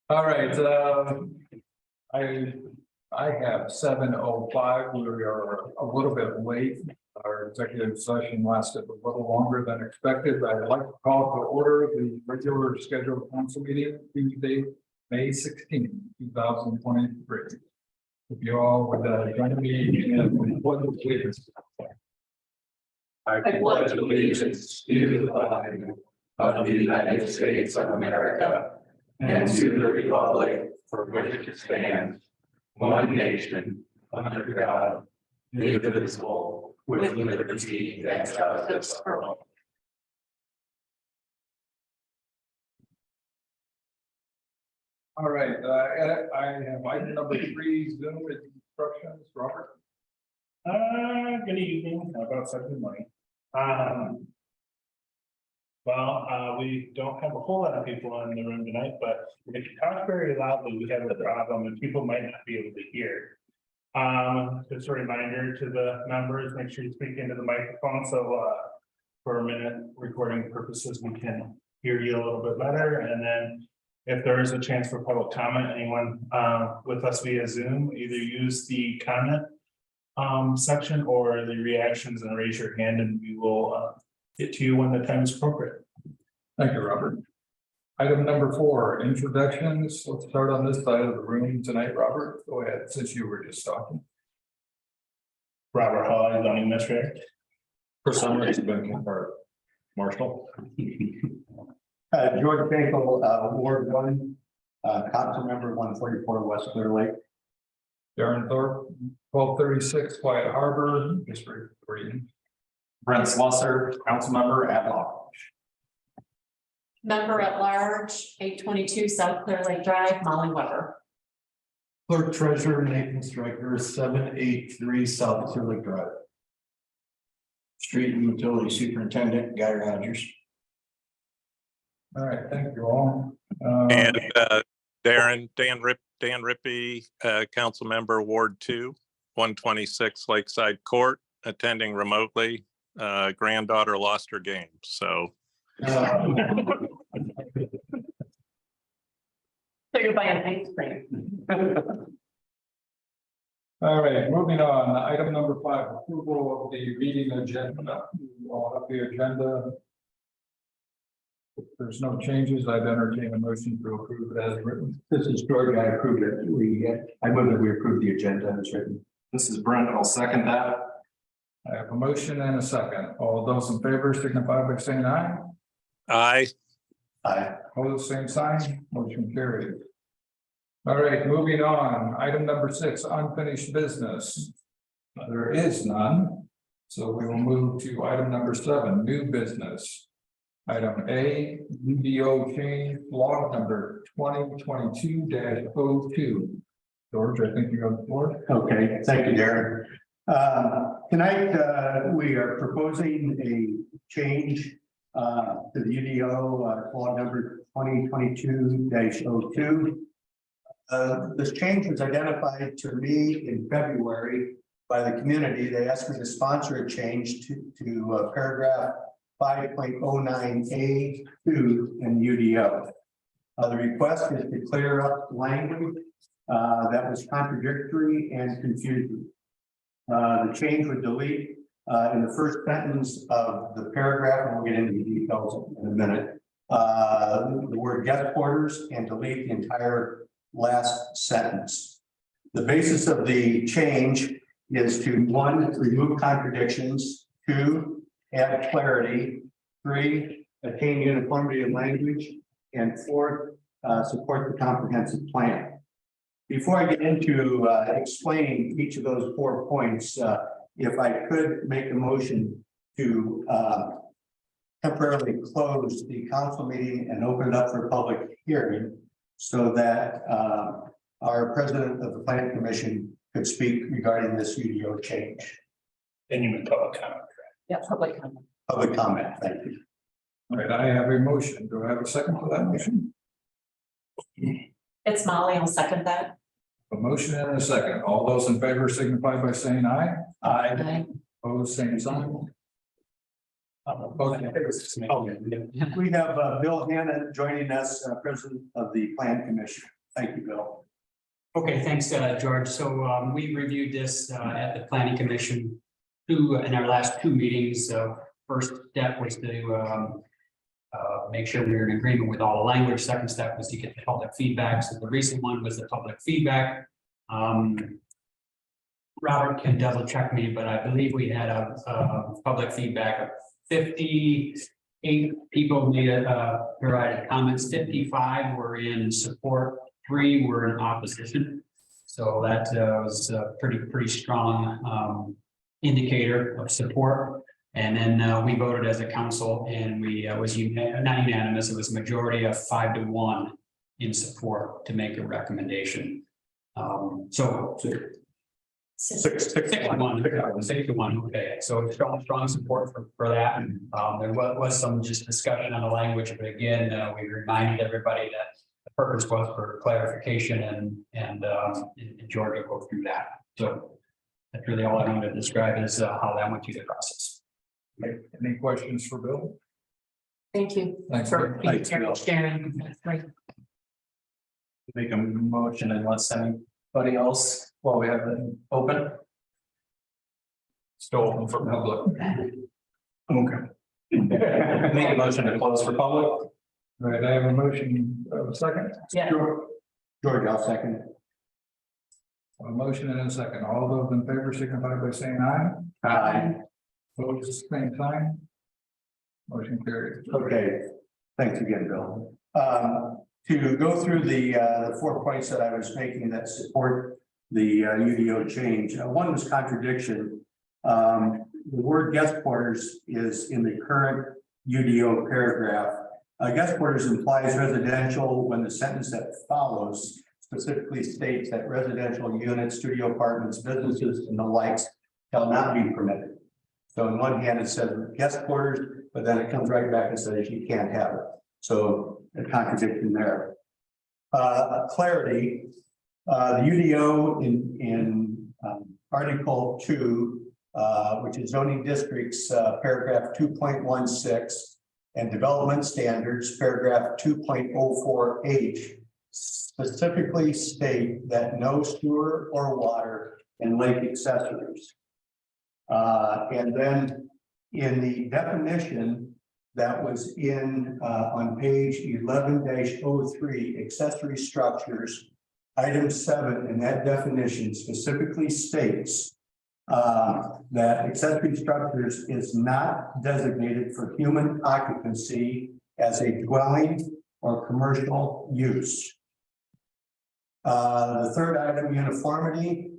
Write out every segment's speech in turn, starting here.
All right, I have 7:05. We are a little bit late. Our executive session lasted a little longer than expected. I'd like to call to order the regular scheduled council meeting Tuesday, May 16, 2023. If you all would join me in pledge of allegiance. I pledge allegiance to the flag of the United States of America and to the republic for which it stands, one nation, under God, indivisible, with liberty and justice for all. All right, I have item number 3, Zoom instructions. Robert. Good evening, about 7:20. We don't have a whole lot of people in the room tonight, but if you talk very loudly, we have a problem and people might not be able to hear. Just a reminder to the members, make sure you speak into the microphone, so for a minute recording purposes, we can hear you a little bit better. And then if there is a chance for public comment, anyone with us via Zoom, either use the comment section or the reactions and raise your hand and we will get to you when the time is appropriate. Thank you, Robert. Item number 4, introductions. Let's start on this side of the room tonight. Robert, go ahead, since you were just talking. Robert Hall, zoning administrator. For some reason, been confirmed. Marshall. George Finkel, Ward 1, council member 144 West Clear Lake. Darren Thorpe, 1236 Quiet Harbor, District 3. Brent Slusser, council member at large. Member at large, 822 South Clear Lake Drive, Molly Weber. Clerk Treasurer Nathan Stryker, 783 South Clear Lake Drive. Street and Utility Superintendent Guy Rogers. All right, thank you all. And Dan Rippey, council member Ward 2, 126 Lakeside Court, attending remotely. Granddaughter lost her game, so. So you're buying ice cream. All right, moving on. Item number 5, approval of the meeting agenda. You all have the agenda. If there's no changes, I'd entertain a motion to approve it as written. This is George. I approved it. I move that we approve the agenda as written. This is Brent. I'll second that. I have a motion and a second. All those in favor signify by saying aye. Aye. Aye. Opposed, same sign. Motion carried. All right, moving on. Item number 6, unfinished business. There is none. So we will move to item number 7, new business. Item A, UDO change log number 2022-02. George, I think you have the floor. Okay, thank you, Darren. Tonight, we are proposing a change to the UDO log number 2022-02. This change was identified to me in February by the community. They asked me to sponsor a change to paragraph 5.09A2 in UDO. The request is to clear up language that was contradictory and confusing. The change would delete in the first sentence of the paragraph, and we'll get into the details in a minute, the word guest quarters, and delete the entire last sentence. The basis of the change is to 1, remove contradictions, 2, add clarity, 3, attain uniformity of language, and 4, support the comprehensive plan. Before I get into explaining each of those 4 points, if I could make a motion to temporarily close the council meeting and open it up for public hearing so that our president of the planning commission could speak regarding this UDO change. And you would public comment. Yeah, public comment. Public comment, thank you. All right, I have a motion. Do I have a second for that motion? It's Molly, I'll second that. A motion and a second. All those in favor signify by saying aye. Aye. Opposed, same sign. We have Bill Hanna joining us, president of the Plan Commission. Thank you, Bill. Okay, thanks, George. So we reviewed this at the planning commission in our last two meetings. First step was to make sure we were in agreement with all the language. Second step was to get the public feedback. So the recent one was the public feedback. Robert can double check me, but I believe we had a public feedback of 58 people provided comments. 55 were in support. 3 were in opposition. So that was a pretty strong indicator of support. And then we voted as a council, and we was not unanimous. It was a majority of 5-1 in support to make a recommendation. So 6-1. Okay, so strong support for that. There was some just discussion on the language, but again, we reminded everybody that the purpose was for clarification, and George will go through that. So that's really all I wanted to describe is how that went through the process. Any questions for Bill? Thank you. Thanks. For Thanks, Bill. sharing. Make a motion unless anybody else, while we have it open. Still open for public. Okay. Make a motion to close for public. Right, I have a motion, a second. Yeah. George, I'll second. A motion and a second. All those in favor signify by saying aye. Aye. Opposed, same sign. Motion carries. Okay, thanks again, Bill. To go through the 4 points that I was making that support the UDO change. One was contradiction. The word guest quarters is in the current UDO paragraph. Guest quarters implies residential when the sentence that follows specifically states that residential units, studio apartments, businesses, and the likes shall not be permitted. So on one hand, it says guest quarters, but then it comes right back and says you can't have it. So a contradiction there. Clarity, the UDO in Article 2, which is zoning districts, paragraph 2.16, and development standards, paragraph 2.04H, specifically state that no sewer or water and lake accessories. And then in the definition that was in on page 11-03, accessory structures, item 7 in that definition specifically states that accessory structures is not designated for human occupancy as a dwelling or commercial use. The third item, uniformity.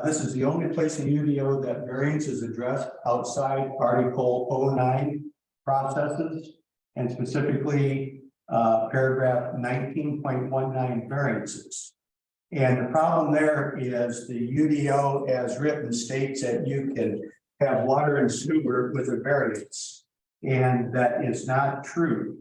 This is the only place in UDO that variance is addressed outside Article 09 processes, and specifically paragraph 19.19 variances. And the problem there is the UDO as written states that you can have water and sewer with a variance. And that is not true.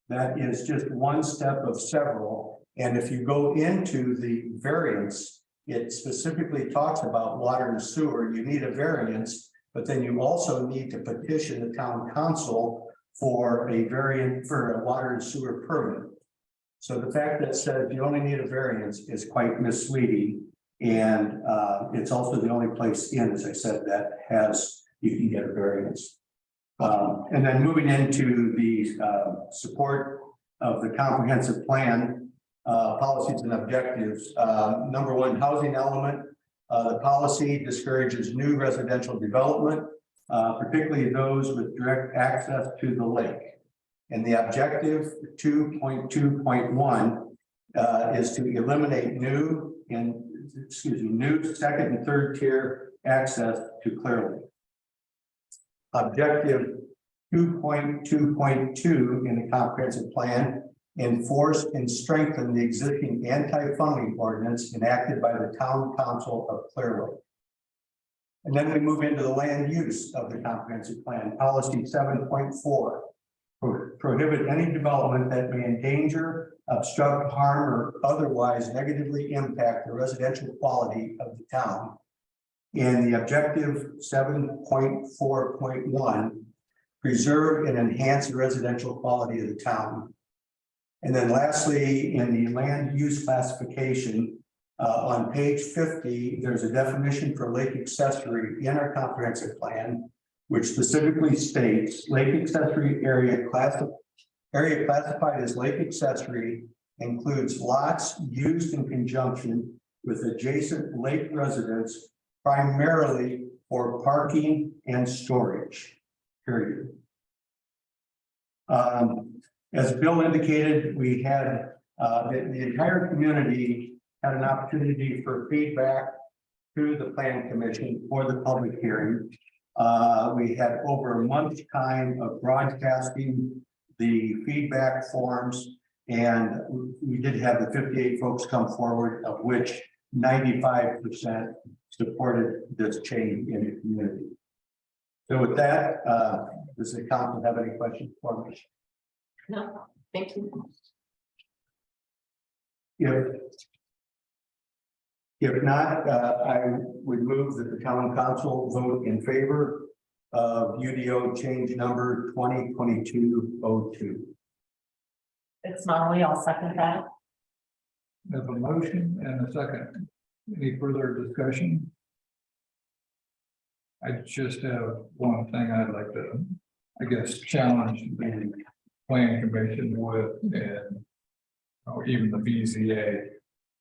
That is just one step of several. And if you go into the variance, it specifically talks about water and sewer. You need a variance, but then you also need to petition the town council for a variant for a water and sewer permit. So the fact that it says you only need a variance is quite misleading. And it's also the only place in, as I said, that you can get a variance. And then moving into the support of the comprehensive plan, policies and objectives. Number 1, housing element. The policy discourages new residential development, particularly those with direct access to the lake. And the objective 2.2.1 is to eliminate new second and third tier access to Clear Lake. Objective 2.2.2 in the comprehensive plan, enforce and strengthen the existing anti-funneling ordinance enacted by the town council of Clear Lake. And then we move into the land use of the comprehensive plan, policy 7.4. Prohibit any development that may endanger, obstruct, harm, or otherwise negatively impact the residential quality of the town. In the objective 7.4.1, preserve and enhance the residential quality of the town. And then lastly, in the land use classification, on page 50, there's a definition for lake accessory in our comprehensive plan, which specifically states lake accessory area classified as lake accessory includes lots used in conjunction with adjacent lake residents, primarily for parking and storage, period. As Bill indicated, we had the entire community had an opportunity for feedback to the Plan Commission for the public hearing. We had over a month's time of broadcasting the feedback forms, and we did have the 58 folks come forward, of which 95% supported this change in the community. So with that, does the council have any questions for me? No, thank you. If not, I would move that the town council vote in favor of UDO change number 2022-02. It's Molly, I'll second that. Have a motion and a second. Any further discussion? I just have one thing I'd like to, I guess, challenge the Plan Commission with, and even the BZA.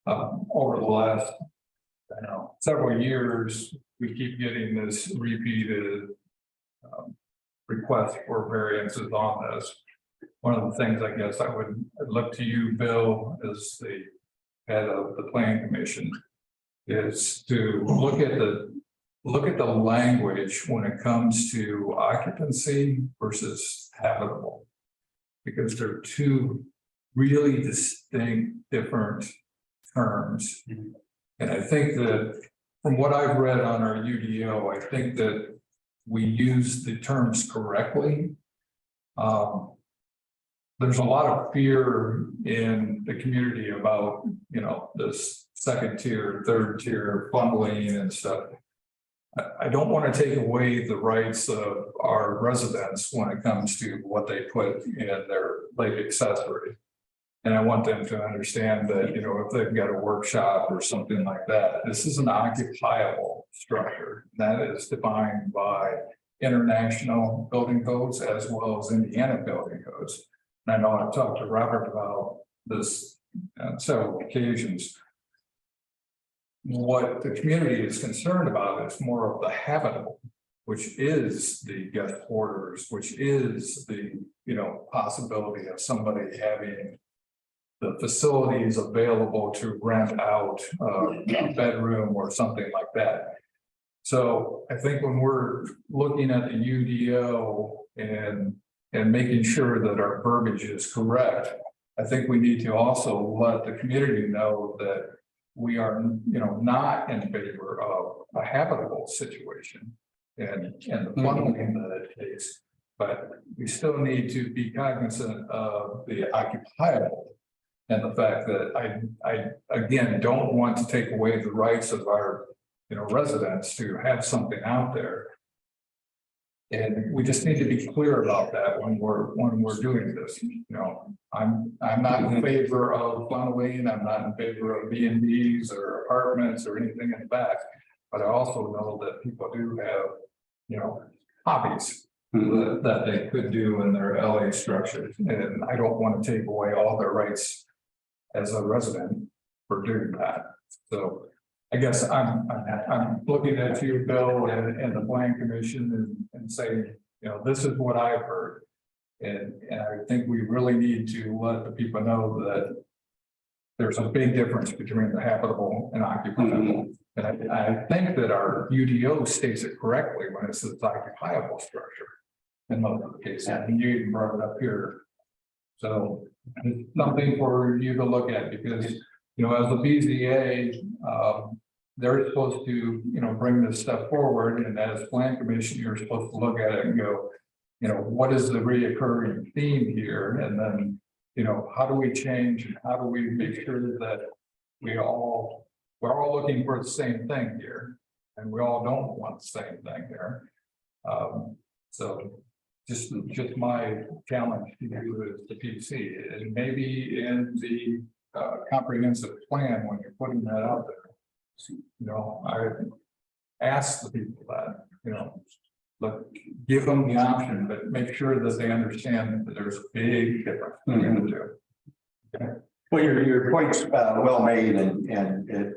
Over the last, I don't know, several years, we keep getting this repeated request for variances on this. One of the things I guess I would look to you, Bill, as the head of the Plan Commission, is to look at the language when it comes to occupancy versus habitable, because they're two really distinct, different terms. And I think that from what I've read on our UDO, I think that we use the terms correctly. There's a lot of fear in the community about, this second tier, third tier bundling and stuff. I don't want to take away the rights of our residents when it comes to what they put in their lake accessory. And I want them to understand that, if they've got a workshop or something like that, this is an occupiable structure that is defined by international building codes as well as Indiana building codes. And I know I've talked to Robert about this on several occasions. What the community is concerned about is more of the habitable, which is the guest quarters, which is the, possibility of somebody having the facilities available to rent out a bedroom or something like that. So I think when we're looking at the UDO and making sure that our verbiage is correct, I think we need to also let the community know that we are, not in favor of a habitable situation and the bundling that it takes, but we still need to be cognizant of the occupiable. And the fact that I again don't want to take away the rights of our residents to have something out there. And we just need to be clear about that when we're doing this. I'm not in favor of bundling, I'm not in favor of B&Bs or apartments or anything in the back, but I also know that people do have, hobbies that they could do in their LA structures. And I don't want to take away all their rights as a resident for doing that. So I guess I'm looking at you, Bill, and the Plan Commission and saying, this is what I've heard. And I think we really need to let the people know that there's a big difference between the habitable and occupiable. And I think that our UDO states it correctly when it says occupiable structure in most of the cases. And you even brought it up here. So it's something for you to look at because, as the BZA, they're supposed to, bring this stuff forward. And as Plan Commission, you're supposed to look at it and go, what is the reoccurring theme here? And then, how do we change and how do we make sure that we're all looking for the same thing here? And we all don't want the same thing here. So just my challenge to you as the PC, and maybe in the comprehensive plan, when you're putting that out there. You know, I ask the people that, you know, look, give them the option, but make sure that they understand that there's a big difference between the two. Well, your point's well made, and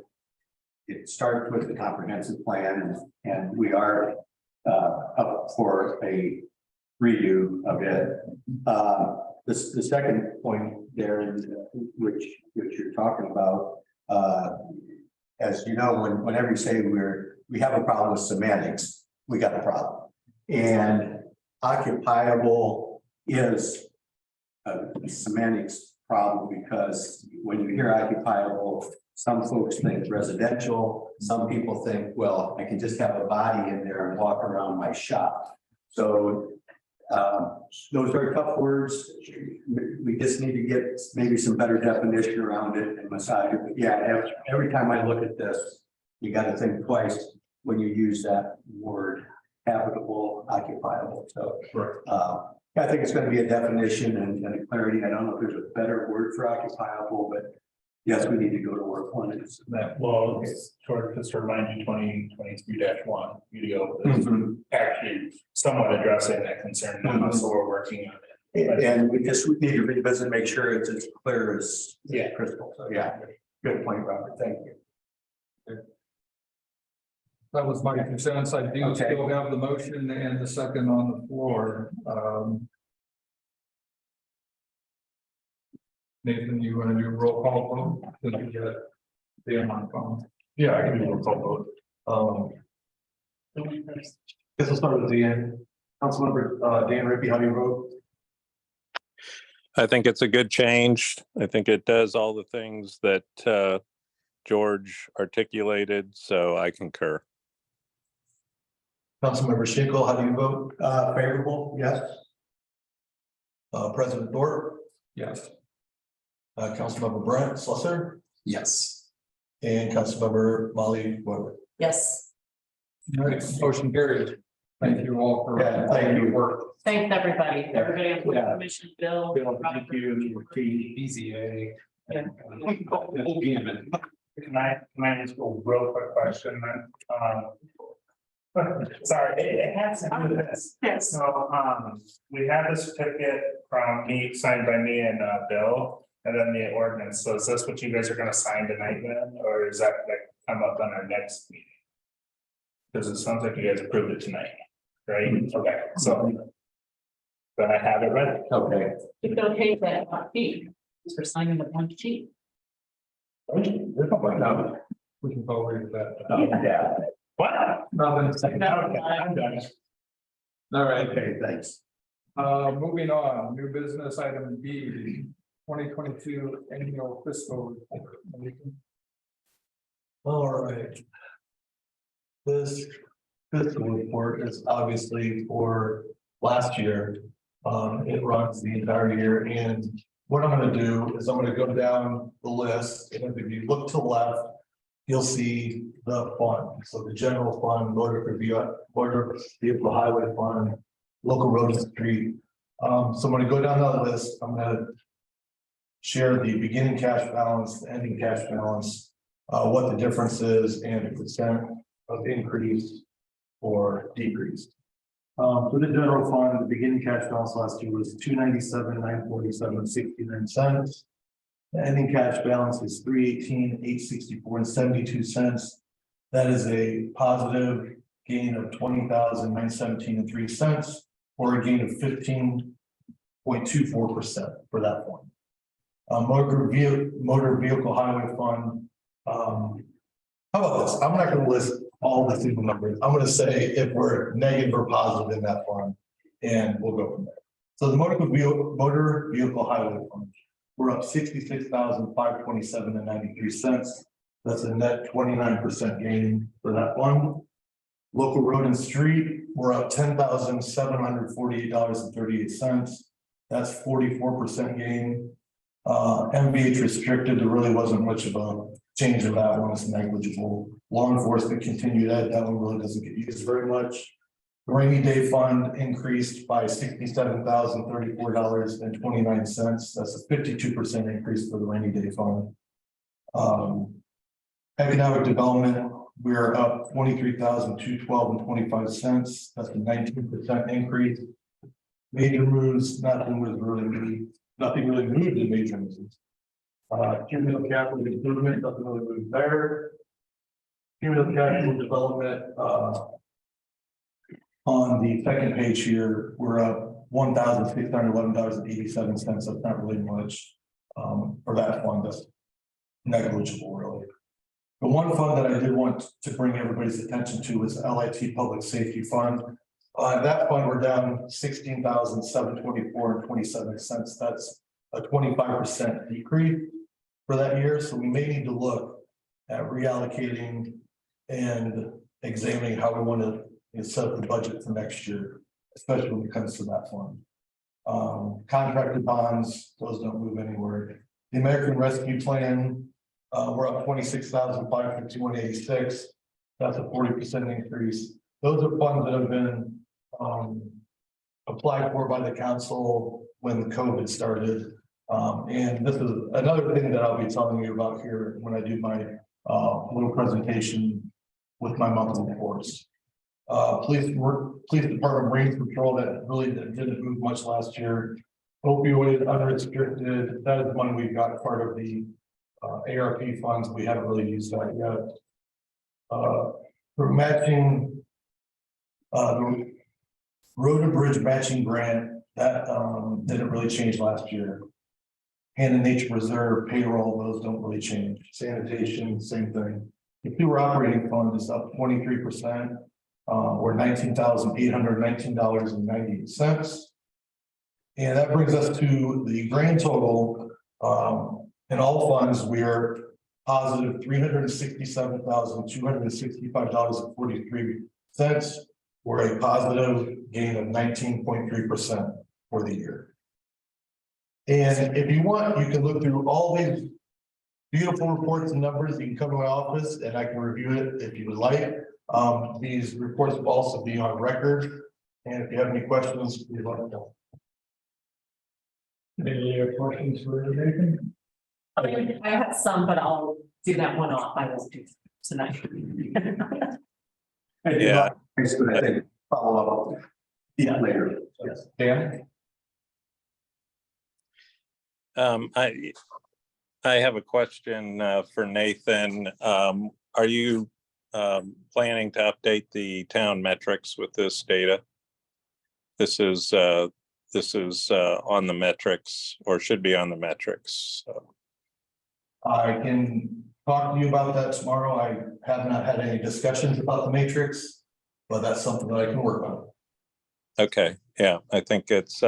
it starts with the comprehensive plan, and we are up for a redo of it. The second point there, which you're talking about, as you know, whenever you say we have a problem with semantics, we got a problem. And occupiable is a semantics problem, because when you hear occupiable, some folks think residential, some people think, well, I can just have a body in there and walk around my shop. So those are tough words. We just need to get maybe some better definition around it and massage it. But yeah, every time I look at this, you got to think twice when you use that word, habitable, occupiable. So I think it's going to be a definition and a clarity. I don't know if there's a better word for occupiable, but yes, we need to go to work on it. That, well, it's sort of, just to remind you, 2023-1, UDO is actually somewhat addressing that concern now, so we're working on it. And we need to revisit, make sure it's as clear as crystal. So yeah, good point, Robert. Thank you. That was my concerns. I do still have the motion and the second on the floor. Nathan, you want to do a roll call vote? Did you get Dan on the phone? Yeah, I can do a roll call vote. Guess we'll start with Dan. Councilmember Dan Rippey, how do you vote? I think it's a good change. I think it does all the things that George articulated, so I concur. Councilmember Schinkel, how do you vote? Favorable, yes. President Thorpe, Yes. Councilmember Brent Slusser, Yes. and Councilmember Molly Weber. Yes, All right, motion carried. Thank you all for Thank you. work. thanks, everybody on the Yeah. commission, Bill. Thank you, BZA. Can I just go real quick question then? Sorry, it has to do with this. Yes. So, we have the certificate from me, signed by me and Bill, and then the ordinance. So is this what you guys are gonna sign tonight then, or is that like come up on our next meeting? Because it sounds like you guys approved it tonight, right? Okay, so. Then I have it ready. Okay. You don't change that sheet, because we're signing the blank sheet. We can go with that. Yeah. What? Nothing. Okay, I'm done. All right. Okay, thanks. Moving on, new business item B, 2022 annual fiscal report. All right. This fiscal report is obviously for last year. It runs the entire year, and what I'm gonna do is I'm gonna go down the list, and if you look to the left, you'll see the fund. So the general fund, motor vehicle highway fund, local road and street. So I'm gonna go down that list. I'm gonna share the beginning cash balance, the ending cash balance, what the difference is, and the percent of increase or decrease. For the general fund, the beginning cash balance last year was $297,947.69. The ending cash balance is $318,864.72. That is a positive gain of $20,917.03, or a gain of 15.24% for that one. Motor vehicle highway fund. How about this? I'm not going to list all the single numbers. I'm going to say if we're negative or positive in that fund, and we'll go from there. So the motor vehicle highway fund, we're up $66,527.93. That's a net 29% gain for that one. Local road and street, we're up $10,748.38. That's 44% gain. MVH restricted, there really wasn't much of a change in that one, it's negligible. Law enforcement continued that one really doesn't get used very much. The rainy day fund increased by $67,034.29. That's a 52% increase for the rainy day fund. Economic development, we're up $23,212.25. That's a 19% increase. Major moves, nothing really moved in major moves. Cumulative capital improvement, nothing really moved there. Cumulative capital development, on the second page here, we're up $1,611.87. That's not really much for that fund. That's negligible, really. The one fund that I did want to bring everybody's attention to is LIT Public Safety Fund. That fund, we're down $16,724.27. That's a 25% decrease for that year. So we may need to look at reallocating and examining how we want to set up the budget for next year, especially when it comes to that fund. Contracted bonds, those don't move anywhere. The American Rescue Plan, we're up $26,551.86. That's a 40% increase. Those are funds that have been applied for by the council when COVID started. And this is another thing that I'll be telling you about here when I do my little presentation with my monthly reports. Police Department Range Patrol, that really didn't move much last year. Opioid unrestricted, that is money we got part of the ARP funds. We haven't really used that yet. We're matching the Road and Bridge matching grant that didn't really change last year. And the Nature Reserve payroll, those don't really change. Sanitation, same thing. The sewer operating fund is up 23%, or $19,819.98. And that brings us to the grand total. In all funds, we are positive $367,265.43. We're a positive gain of 19.3% for the year. And if you want, you can look through all these beautiful reports and numbers. You can come to my office and I can review it if you would like. These reports will also be on record. And if you have any questions, please let me know. Any other questions for Nathan? I have some, but I'll do that one off. I won't do tonight. Yeah. Basically, I think follow up. Yeah, later. Yes. Dan? I have a question for Nathan. Are you planning to update the town metrics with this data? This is on the metrics, or should be on the metrics. So. I can talk to you about that tomorrow. I have not had any discussions about the matrix, but that's something that I can work on. Okay, yeah, I think it's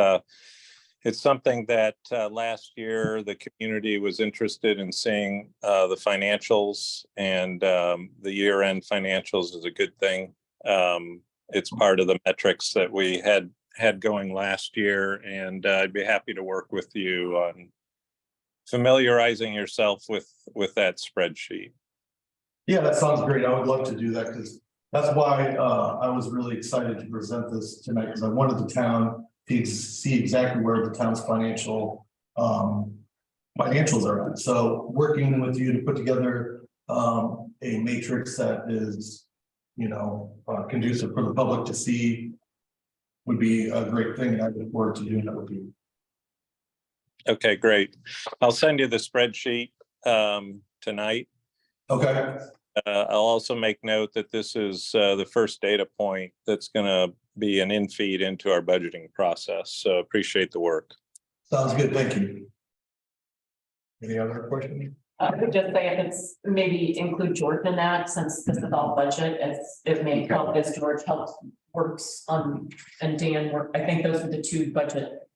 something that last year the community was interested in seeing the financials, and the year-end financials is a good thing. It's part of the metrics that we had going last year, and I'd be happy to work with you on familiarizing yourself with that spreadsheet. Yeah, that sounds great. I would love to do that, because that's why I was really excited to present this tonight, because I wanted the town to see exactly where the town's financials are at. So working with you to put together a matrix that is, conducive for the public to see would be a great thing, and I look forward to doing that with you. Okay, great. I'll send you the spreadsheet tonight. Okay. I'll also make note that this is the first data point that's going to be an in-feed into our budgeting process. So appreciate the work. Sounds good. Thank you. Any other questions? I would just say if it's maybe include George in that, since this is all budget, as it may help as George works on, and Dan work. I think those are the two budget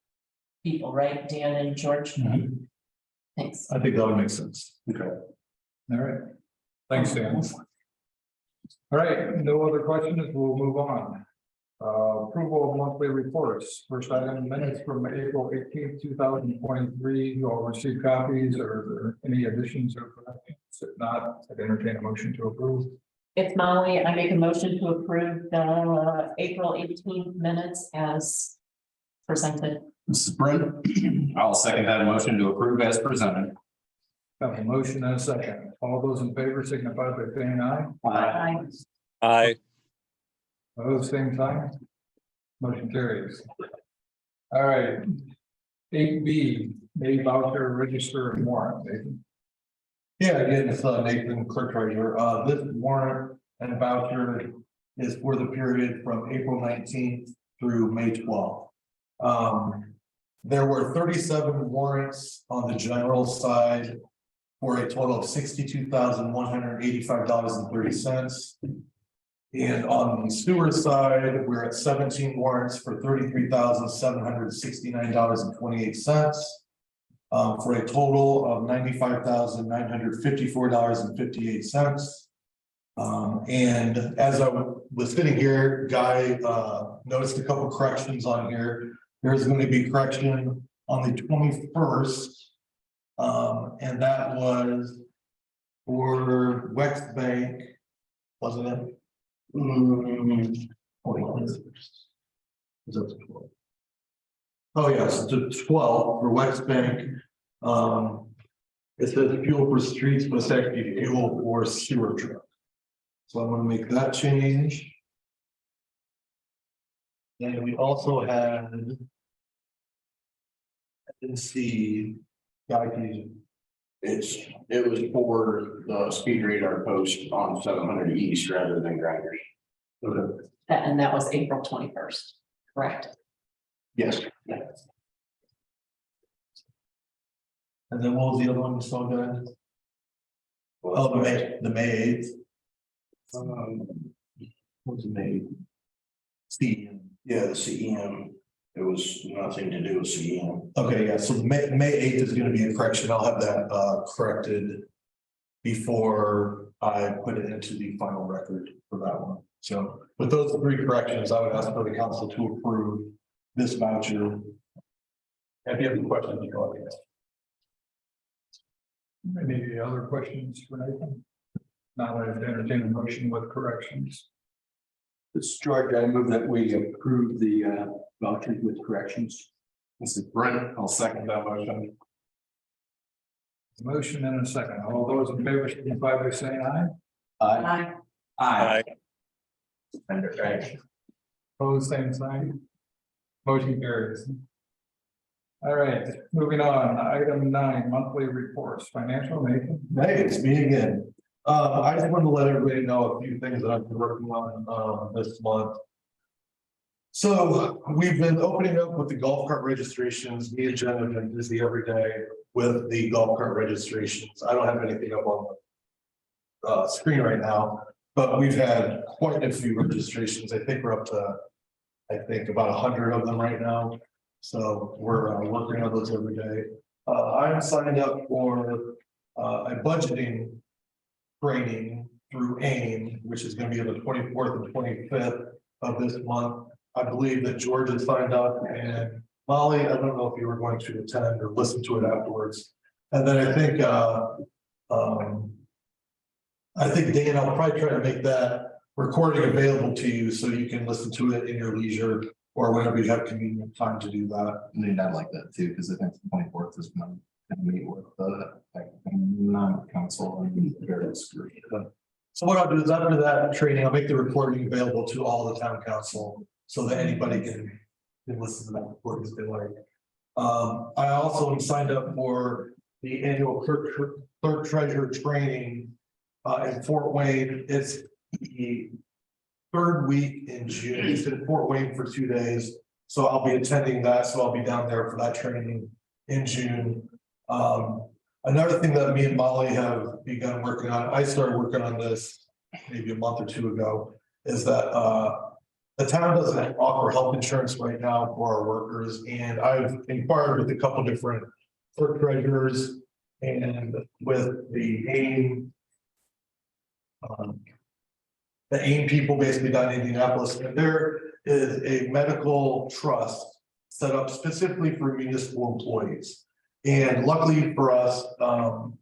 people, right? Dan and George. Mm-hmm. Thanks. I think that would make sense. Okay. All right. Thanks, Dan. All right, no other questions. We'll move on. Approval of monthly reports. First item, minutes from April 18th, 2023. You all received copies, or are there any additions or corrections? If not, I'd entertain a motion to approve. It's Molly. I make a motion to approve the April 18th minutes as presented. Mrs. Brent, I'll second that motion to approve as presented. Have a motion and a second. All those in favor signify by saying aye. Aye. Aye. Opposed, same sign. Motion carries. All right. 8B, May voucher register and warrant. Nathan. Yeah, again, it's Nathan, clerk treasurer. This warrant and voucher is for the period from April 19th through May 12th. There were 37 warrants on the general side for a total of $62,185.30. And on the sewer side, we're at 17 warrants for $33,769.28. For a total of $95,954.58. And as I was sitting here, Guy noticed a couple corrections on here. There's going to be correction on the 21st. And that was for Wex Bank, wasn't it? Hold on. Was that the 12th? Oh, yes, the 12th for Wex Bank. It says fuel for streets, but it's actually fuel for sewer truck. So I'm gonna make that change. And we also had. I didn't see. It was for the speed radar post on 700 East rather than Grinders. Okay. And that was April 21st, correct? Yes. And then what was the other one you saw, guys? Oh, the May 8th. What's the May? CEM. Yeah, the CEM. It was nothing to do with CEM. Okay, yeah, so the May 8th is gonna be a correction. I'll have that corrected before I put it into the final record for that one. So with those three corrections, I would ask for the council to approve this voucher. If you have any questions, you go ahead. Any other questions for Nathan? Now I entertain a motion with corrections. This is George, I move that we approve the vouchers with corrections. Mrs. Brent, I'll second that motion. Motion and a second. All those in favor signify by saying aye. Aye. Aye. Opposed, same sign. Motion carries. All right, moving on, item 9, monthly reports, financial, Nathan. Hey, it's me again. I just wanted to let everybody know a few things that I've been working on this month. So we've been opening up with the golf cart registrations. Me and Jen have been busy every day with the golf cart registrations. I don't have anything up on the screen right now, but we've had quite a few registrations. I think we're up to, about 100 of them right now. So we're working on those every day. I'm signed up for a budgeting training through AIM, which is going to be on the 24th and 25th of this month. I believe that George has signed up, and Molly, I don't know if you were going to attend or listen to it afterwards. And then I think Dan, I'll probably try to make that recording available to you so you can listen to it in your leisure or whenever you have convenient time to do that. And I'd like that too, because I think the 24th is when I'm gonna meet with the non-council and various groups. So what I'll do is after that training, I'll make the recording available to all the town council so that anybody can listen to that recording if they like. I also am signed up for the annual clerk treasurer training in Fort Wayne. It's the third week in June. It's in Fort Wayne for 2 days. So I'll be attending that. So I'll be down there for that training in June. Another thing that me and Molly have begun working on, I started working on this maybe a month or two ago, is that the town doesn't offer health insurance right now for our workers. And I've inquired with a couple different clerk treasurers and with the AIM. The AIM people basically down in Indianapolis, and there is a medical trust set up specifically for municipal employees. And luckily for us,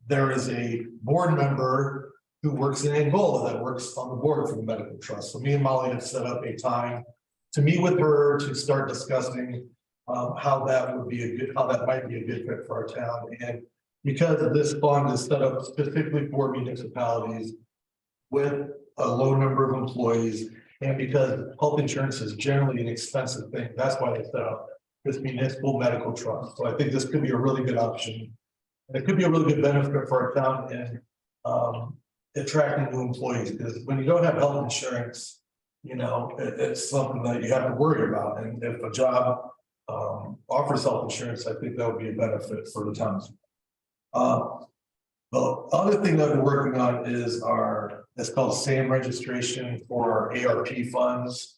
there is a board member who works in Angola that works on the board for the medical trust. So me and Molly have set up a time to meet with her to start discussing how that would be a good, how that might be a good fit for our town. And because this fund is set up specifically for municipalities with a low number of employees, and because health insurance is generally an expensive thing, that's why they set up this municipal medical trust. So I think this could be a really good option. And it could be a really good benefit for our town in attracting new employees, because when you don't have health insurance, you know, it's something that you have to worry about. And if a job offers health insurance, I think that would be a benefit for the towns. The other thing that we're working on is it's called SAM registration for ARP funds.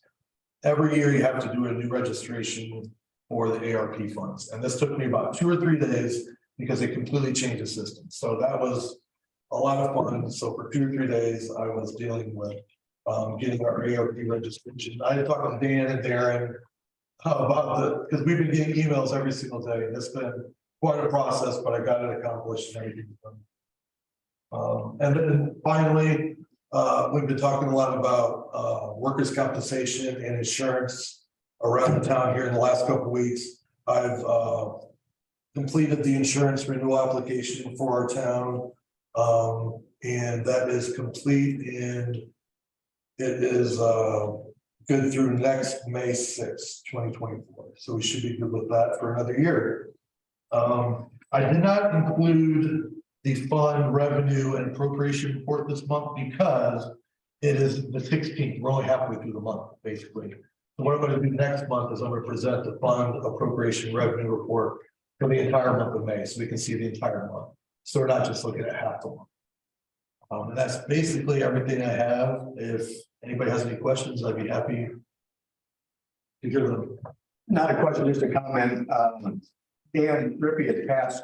Every year you have to do a new registration for the ARP funds. And this took me about 2 or 3 days because they completely changed the system. So that was a lot of fun. So for 2 or 3 days, I was dealing with getting our ARP registration. I had talked to Dan and Darren about because we've been getting emails every single day. It's been quite a process, but I got it accomplished and everything. And then finally, we've been talking a lot about workers' compensation and insurance around the town here in the last couple of weeks. I've completed the insurance renewal application for our town. And that is complete, and it is good through next May 6th, 2024. So we should be good with that for another year. I did not include the fund revenue and appropriation report this month because it is the 16th. We're only halfway through the month, basically. So what I'm going to do next month is I'm going to present the fund appropriation revenue report for the entire month of May, so we can see the entire month. So we're not just looking at half the month. And that's basically everything I have. If anybody has any questions, I'd be happy to hear them. Not a question, just a comment. Dan Rippey had passed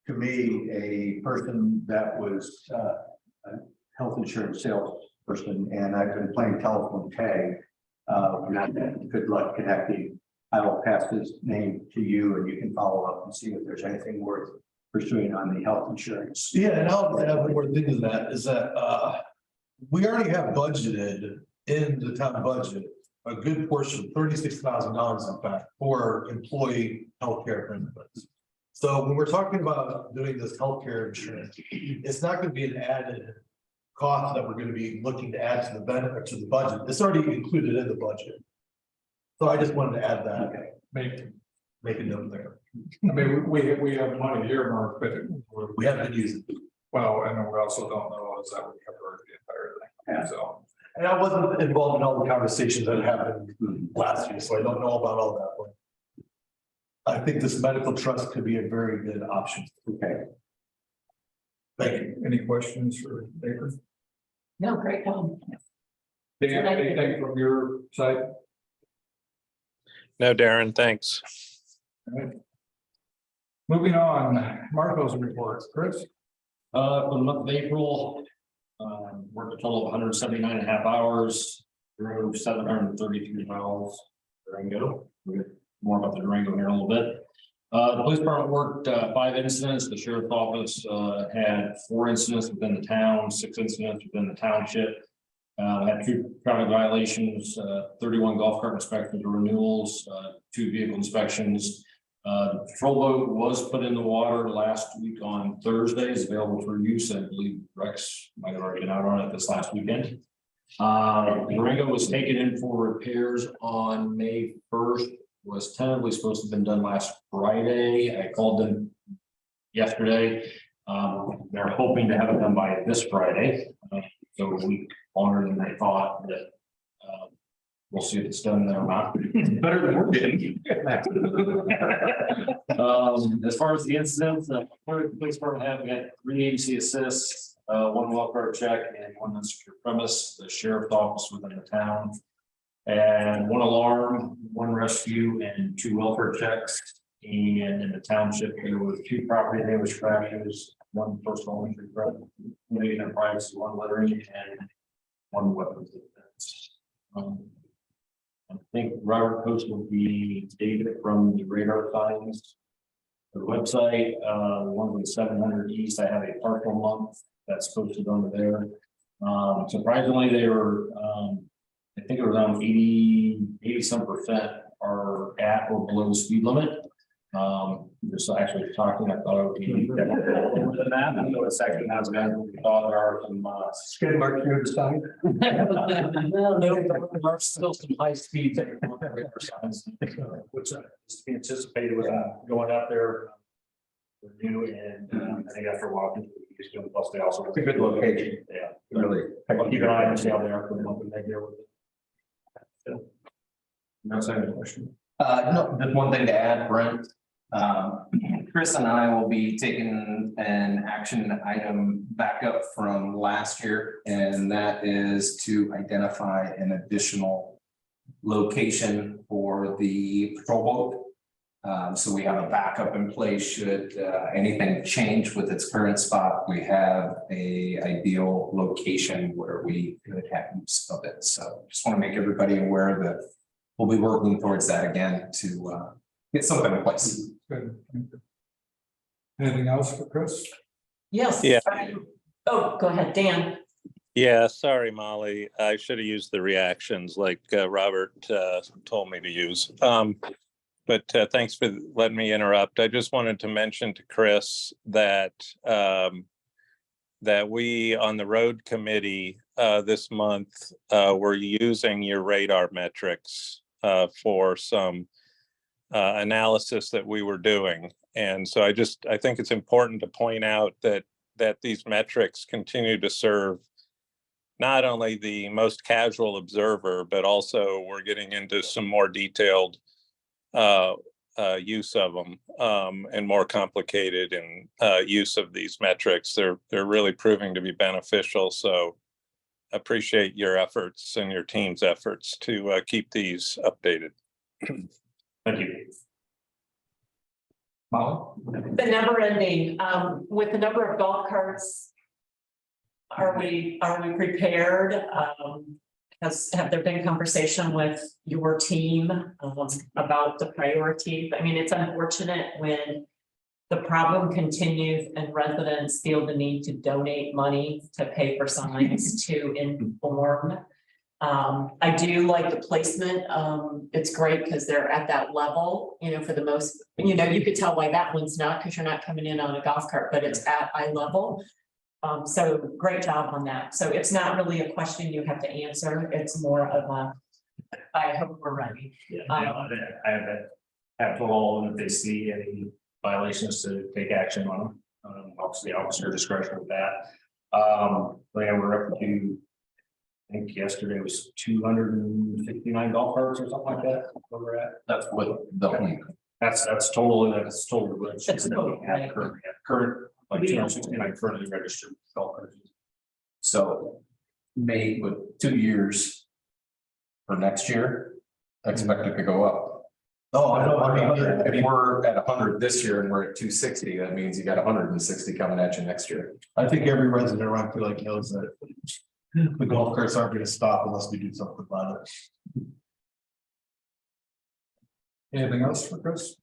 to me a person that was a health insurance salesperson, and I've been playing telephone tag. Not that good luck connecting. I will pass his name to you, and you can follow up and see if there's anything worth pursuing on the health insurance. Yeah, and I'll add one more thing to that is that we already have budgeted in the town budget a good portion, $36,000 in fact, for employee healthcare benefits. So when we're talking about doing this healthcare insurance, it's not going to be an added cost that we're going to be looking to add to the benefit to the budget. It's already included in the budget. So I just wanted to add that. Okay. Make a note there. I mean, we have money earmarked, but We haven't been using it. well, and we also don't know is that we cover the entire thing. Yeah. So. And I wasn't involved in all the conversations that happened last year, so I don't know about all that one. I think this medical trust could be a very good option. Okay. Thank you. Any questions for David? No, great job. Dan, anything from your side? No, Darren, thanks. All right. Moving on, Marco's report, Chris. For the month of April, worked a total of 179.5 hours, drove 733 miles. Durango. We'll get more about the Durango here in a little bit. The police department worked 5 incidents. The sheriff's office had 4 incidents within the town, 6 incidents within the township. Had 2 traffic violations, 31 golf cart inspections or renewals, 2 vehicle inspections. The patrol boat was put in the water last week on Thursday, is available for use. I believe Rex might have already been out on it this last weekend. Durango was taken in for repairs on May 1st, was tentatively supposed to have been done last Friday. I called them yesterday. They're hoping to have it done by this Friday. So a week longer than they thought, that we'll see if it's done there or not. Better than we're getting. As far as the incidents, the police department we had 3 agency assists, 1 welfare check and 1 unsecure premise, the sheriff's office within the town. And 1 alarm, 1 rescue, and 2 welfare checks. And in the township, there were 2 property damage crashes, 1 personal injury, 1 privacy, 1 littering, and 1 weapons defense. I think Robert Post will be data from the radar signs. The website, the one with 700 East, I have a partial month that's posted under there. Surprisingly, they were, I think it was around 80 some percent are at or below the speed limit. Just actually talking, I thought it would be more than that, and it's actually not as bad as we thought. There are some, Skid marks near the sign. well, there are still some high speeds. Which is to be anticipated with going out there. New and I think after a while, people get used to it. Plus they also. It's a good location. Yeah. Really. I'll keep an eye on see how they are for the month of May here with it. That's a question. No, just one thing to add, Brent. Chris and I will be taking an action item back up from last year, and that is to identify an additional location for the patrol boat. So we have a backup in place should anything change with its current spot. We have a ideal location where we could have use of it. So just want to make everybody aware that we'll be working towards that again to get something in place. Good. Thank you. Anything else for Chris? Yes. Yeah. Oh, go ahead, Dan. Yeah, sorry, Molly. I should have used the reactions like Robert told me to use. But thanks for letting me interrupt. I just wanted to mention to Chris that that we on the road committee this month were using your radar metrics for some analysis that we were doing. And so I think it's important to point out that these metrics continue to serve not only the most casual observer, but also we're getting into some more detailed use of them and more complicated and use of these metrics. They're really proving to be beneficial. So appreciate your efforts and your team's efforts to keep these updated. Thank you. Molly? The never ending, with the number of golf carts. Are we prepared? Have there been conversation with your team about the priorities? I mean, it's unfortunate when the problem continues and residents feel the need to donate money to pay for signs to inform. I do like the placement. It's great because they're at that level, you know, for the most, you know, you could tell why that one's not because you're not coming in on a golf cart, but it's at eye level. So great job on that. So it's not really a question you have to answer. It's more of a, I hope we're ready. Yeah, I have told all of them if they see any violations to take action on them. Obviously, officer discretion with that. But yeah, we're up to, I think yesterday was 269 golf carts or something like that. Where we're at. That's what the only. That's total. That's total. That's total, right. Current like 269 currently registered golf carts. So May with 2 years for next year, expected to go up. Oh, I know, I mean, If we're at 100 this year and we're at 260, that means you got 160 coming at you next year. I think every resident around Clear Lake knows that the golf carts aren't gonna stop unless we do something about it. Anything else for Chris?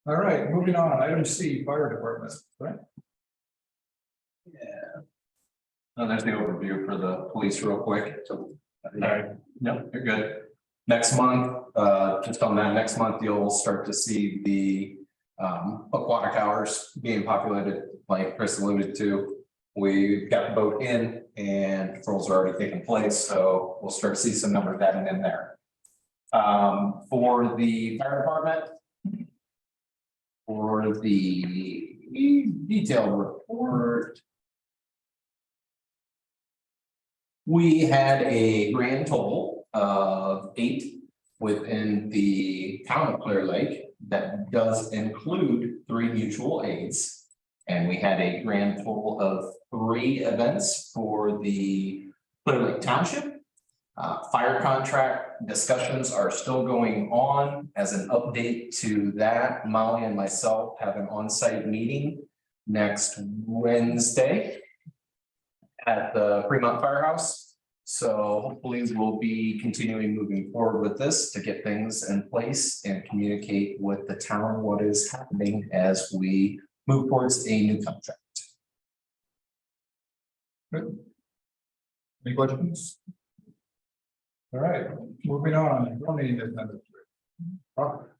All right, moving on. Item C, fire department, right? There's the overview for the police real quick. So, All right. yep, you're good. Next month, just on that, next month, you'll start to see the aquatic hours being populated, like Chris alluded to. We've got the boat in and patrols are already taking place, so we'll start to see some numbers added in there. For the fire department, for the detailed report, we had a grand total of 8 within the town of Clear Lake. That does include 3 mutual aids. And we had a grand total of 3 events for the Clear Lake Township. Fire contract discussions are still going on. As an update to that, Molly and myself have an on-site meeting next Wednesday at the Fremont Firehouse. So hopefully we'll be continuing moving forward with this to get things in place and communicate with the town what is happening as we move towards a new contract. Good. Any questions? All right, moving on, running administrator. Robert.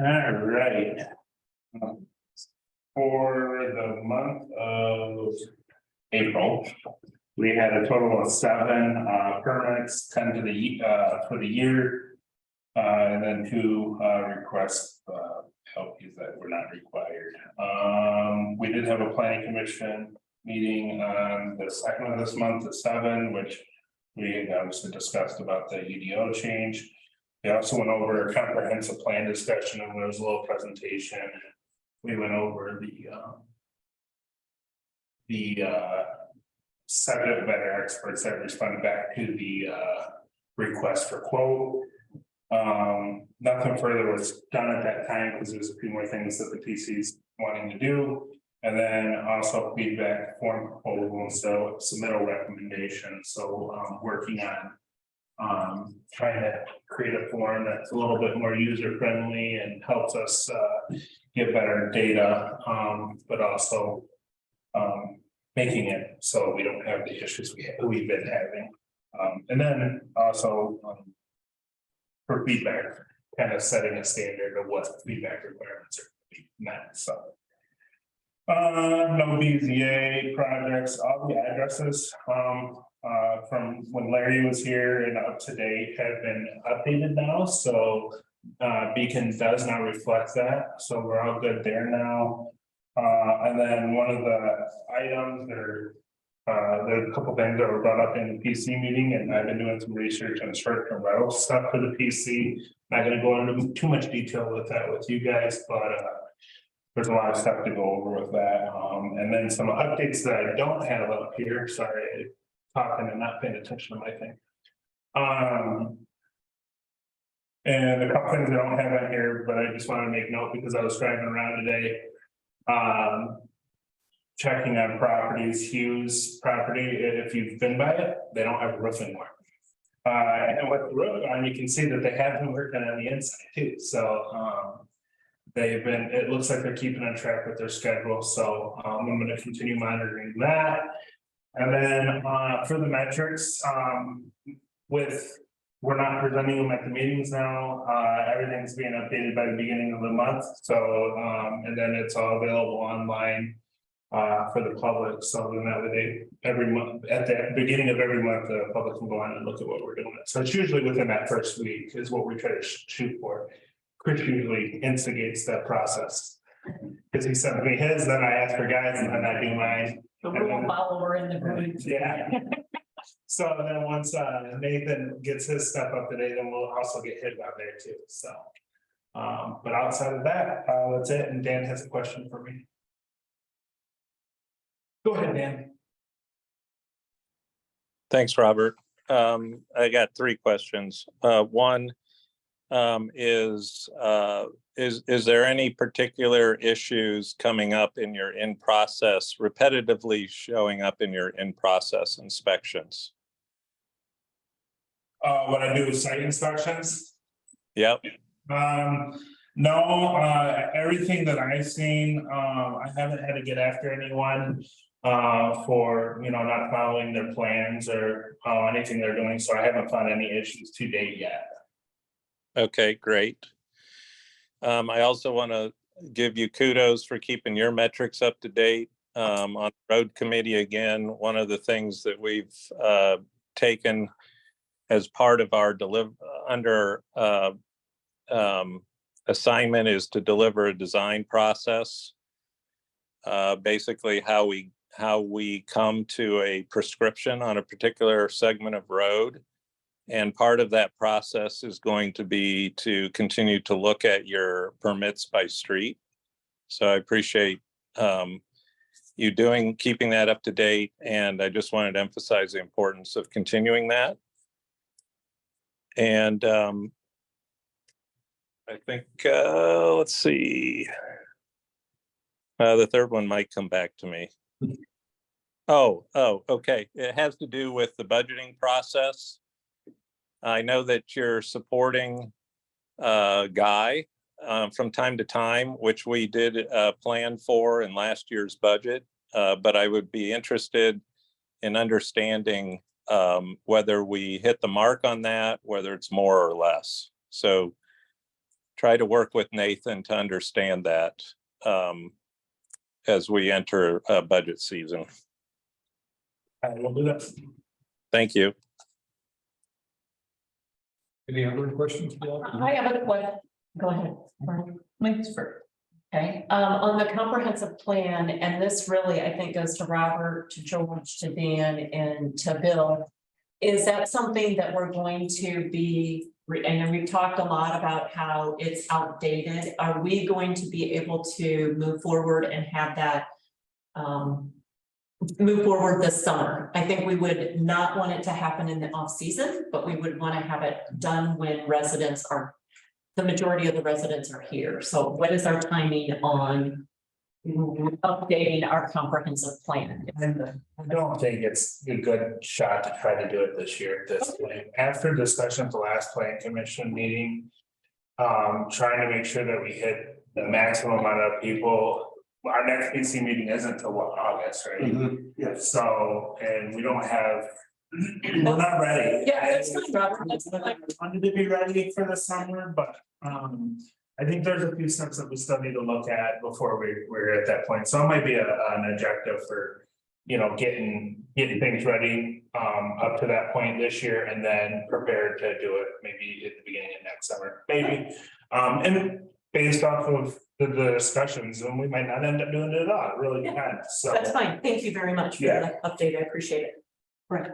All right. For the month of April, we had a total of 7 permits, 10 to the for the year. And then 2 requests LPs that were not required. We did have a planning commission meeting on the 2nd of this month at 7, which we had obviously discussed about the UDO change. We also went over a comprehensive plan discussion, and there was a little presentation. We went over the subject matter experts that responded back to the request for quote. Nothing further was done at that time because there's a few more things that the PC's wanting to do. And then also feedback form proposal, so submittal recommendation. So working on trying to create a form that's a little bit more user friendly and helps us get better data, but also making it so we don't have the issues we've been having. And then also for feedback, kind of setting a standard of what feedback requirements are met. So no BZA projects, all the addresses from when Larry was here and up to date have been updated now. So Beacon does not reflect that. So we're all good there now. And then one of the items there's a couple things that were brought up in the PC meeting, and I've been doing some research on short-term rental stuff for the PC. Not going to go into too much detail with that with you guys, but there's a lot of stuff to go over with that. And then some updates that I don't have up here. Sorry, talking and not paying attention to my thing. And a couple things I don't have on here, but I just want to make note because I was driving around today. Checking on properties, Hughes property, if you've been by it, they don't have a roof anymore. And with the roof on, you can see that they have been working on the inside too, so they've been, it looks like they're keeping on track with their schedule, so I'm going to continue monitoring that. And then for the metrics, we're not presenting them at the meetings now. Everything's being updated by the beginning of the month. So, and then it's all available online for the public. So then that way every month, at the beginning of every month, the public can go on and look at what we're doing. So it's usually within that first week is what we try to shoot for. Chris usually instigates that process. Because he sent me his, then I ask for guys and then I do mine. The rule follower in the group. Yeah. So then once Nathan gets his stuff up to date, then we'll also get his out there too, so. But outside of that, that's it, and Dan has a question for me. Go ahead, Dan. Thanks, Robert. I got 3 questions. One is there any particular issues coming up in your in-process, repetitively showing up in your in-process inspections? What I do is site inspections. Yep. No, everything that I've seen, I haven't had to get after anyone for, not following their plans or anything they're doing. So I haven't found any issues to date yet. Okay, great. I also want to give you kudos for keeping your metrics up to date. On the road committee, again, one of the things that we've taken as part of our assignment is to deliver a design process. Basically how we come to a prescription on a particular segment of road. And part of that process is going to be to continue to look at your permits by street. So I appreciate you keeping that up to date. And I just wanted to emphasize the importance of continuing that. And I think, let's see. The third one might come back to me. Oh, okay. It has to do with the budgeting process. I know that you're supporting Guy from time to time, which we did plan for in last year's budget. but I would be interested in understanding whether we hit the mark on that, whether it's more or less. So try to work with Nathan to understand that as we enter budget season. We'll do that. Thank you. Any other questions? I have a question. Go ahead. Please first. Okay, on the comprehensive plan, and this really, I think, goes to Robert, to George, to Dan, and to Bill. Is that something that we're going to be, and we've talked a lot about how it's outdated. Are we going to be able to move forward and have that move forward this summer? I think we would not want it to happen in the off season, but we would want to have it done when residents are, the majority of the residents are here. So what is our timing on updating our comprehensive plan? I don't think it's a good shot to try to do it this year at this point. After discussion at the last plan commission meeting. Trying to make sure that we hit the maximum amount of people. Our next PC meeting isn't until what, August, right? Yes. So, and we don't have, we're not ready. Yeah, that's fine, Robert. That's fine. I wanted to be ready for the summer, but I think there's a few steps that we still need to look at before we're at that point. So it might be an objective for, you know, getting things ready up to that point this year, and then prepared to do it maybe at the beginning of next summer, maybe. And based off of the discussions, and we might not end up doing it at all. It really depends. So That's fine. Thank you very much for the update. I appreciate it. Right.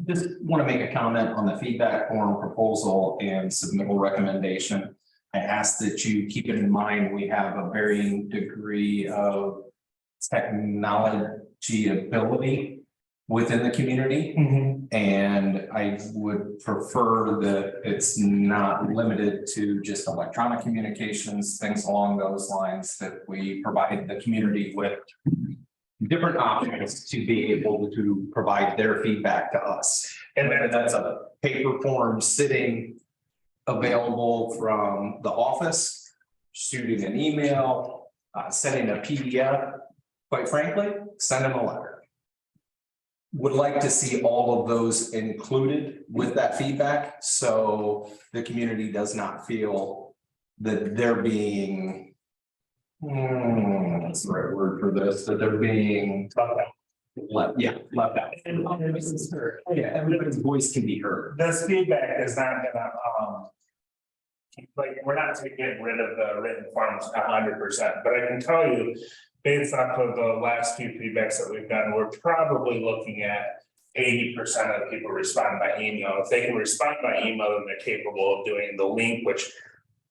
Just want to make a comment on the feedback form proposal and submittal recommendation. I ask that you keep it in mind, we have a varying degree of technology ability within the community. And I would prefer that it's not limited to just electronic communications, things along those lines, that we provide the community with different options to be able to provide their feedback to us. And whether that's a paper form sitting available from the office, shooting an email, sending a PDF, quite frankly, send them a letter. Would like to see all of those included with that feedback, so the community does not feel that they're being, what's the right word for this, that they're being left out. And everybody's heard. Yeah, everybody's voice can be heard. This feedback is not gonna, like, we're not to get rid of the written forms 100%, but I can tell you, based off of the last few feedbacks that we've gotten, we're probably looking at 80% of the people respond by email. If they can respond by email, then they're capable of doing the link, which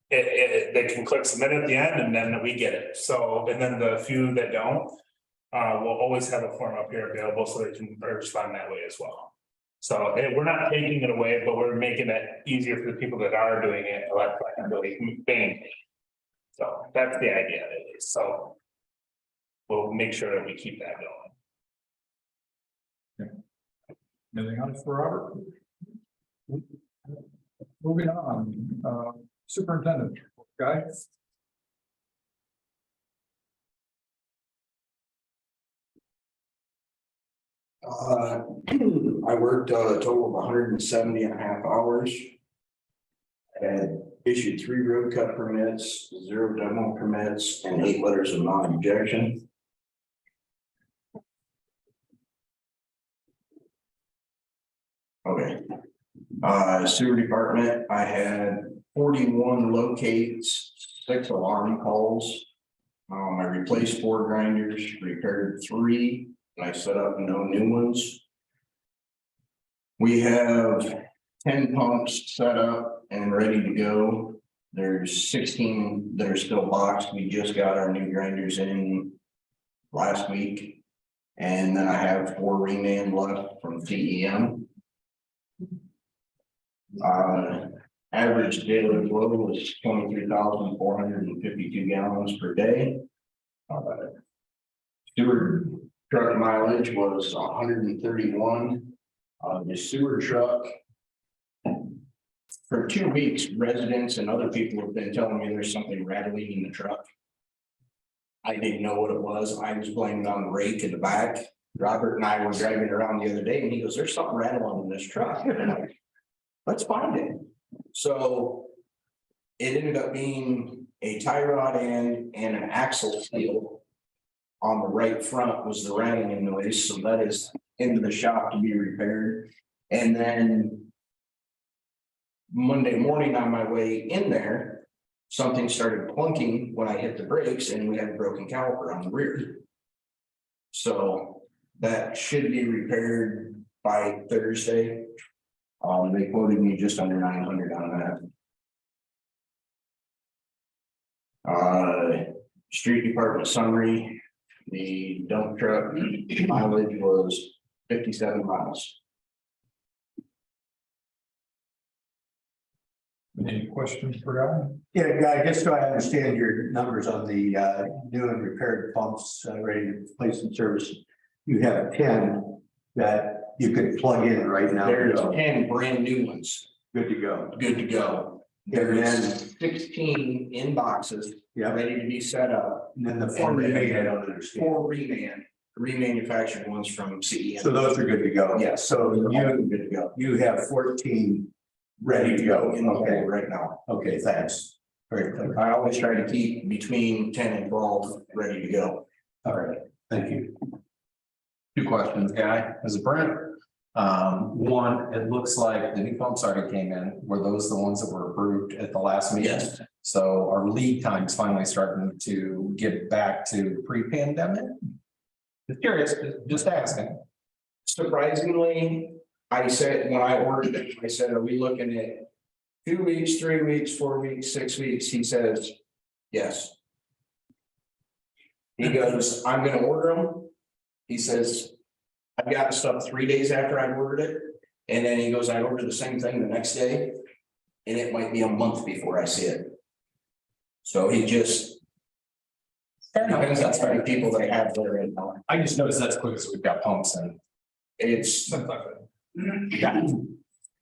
they can click submit at the end, and then we get it. So, and then the few that don't, we'll always have a form up here available so they can respond that way as well. So we're not taking it away, but we're making it easier for the people that are doing it electronically. So that's the idea of it. So we'll make sure that we keep that going. Anything else for Robert? Moving on, superintendent, guys. I worked a total of 170 and a half hours. I had issued 3 road cut permits, 0 demo permits, and 8 letters of non-objection. Okay. Sewer department, I had 41 locates, 6 alarm calls. I replaced 4 grinders, repaired 3. And I set up no new ones. We have 10 pumps set up and ready to go. There's 16 that are still boxed. We just got our new grinders in last week. And then I have 4 remand left from TEM. Average daily flow was 23,452 gallons per day. Steward truck mileage was 131. The sewer truck. For 2 weeks, residents and other people have been telling me there's something rattling in the truck. I didn't know what it was. I was blaming it on the rake in the back. Robert and I were driving around the other day and he goes, there's something rattling in this truck. And I'm like, let's find it. So it ended up being a tie rod end and an axle seal. On the right front was the rattling noise, so that is into the shop to be repaired. And then Monday morning on my way in there, something started plunking when I hit the brakes and we had a broken caliper on the rear. So that should be repaired by Thursday. They quoted me just under 900 on that. Street department summary, the dump truck mileage was 57 miles. Any questions for Guy? Yeah, Guy, just so I understand your numbers on the new and repaired pumps ready to place in service. You have 10 that you could plug in right now. There's 10 brand new ones, Good to go. good to go. There's 16 in boxes, Yeah, ready to be set up. and then the four remaining, I don't understand. 4 remanufactured ones from CEM. So those are good to go. Yes, So good to go. you have 14 ready to go. In the Okay, hole right now. okay, thanks. Very clear. I always try to keep between 10 and 12 ready to go. All right, thank you. Two questions, Guy, as a Brent. One, it looks like the new pumps already came in. Were those the ones that were approved at the last meeting? Yes. So are lead times finally starting to get back to pre-pandemic? Just curious, just asking. Surprisingly, I said, when I ordered it, I said, are we looking at 2 weeks, 3 weeks, 4 weeks, 6 weeks? He says, yes. He goes, I'm gonna order them. He says, I've got the stuff 3 days after I ordered it. And then he goes, I ordered the same thing the next day. And it might be a month before I see it. So he just. Depends on how many people they have there in. I just noticed that's quick as we've got pumps in. It's.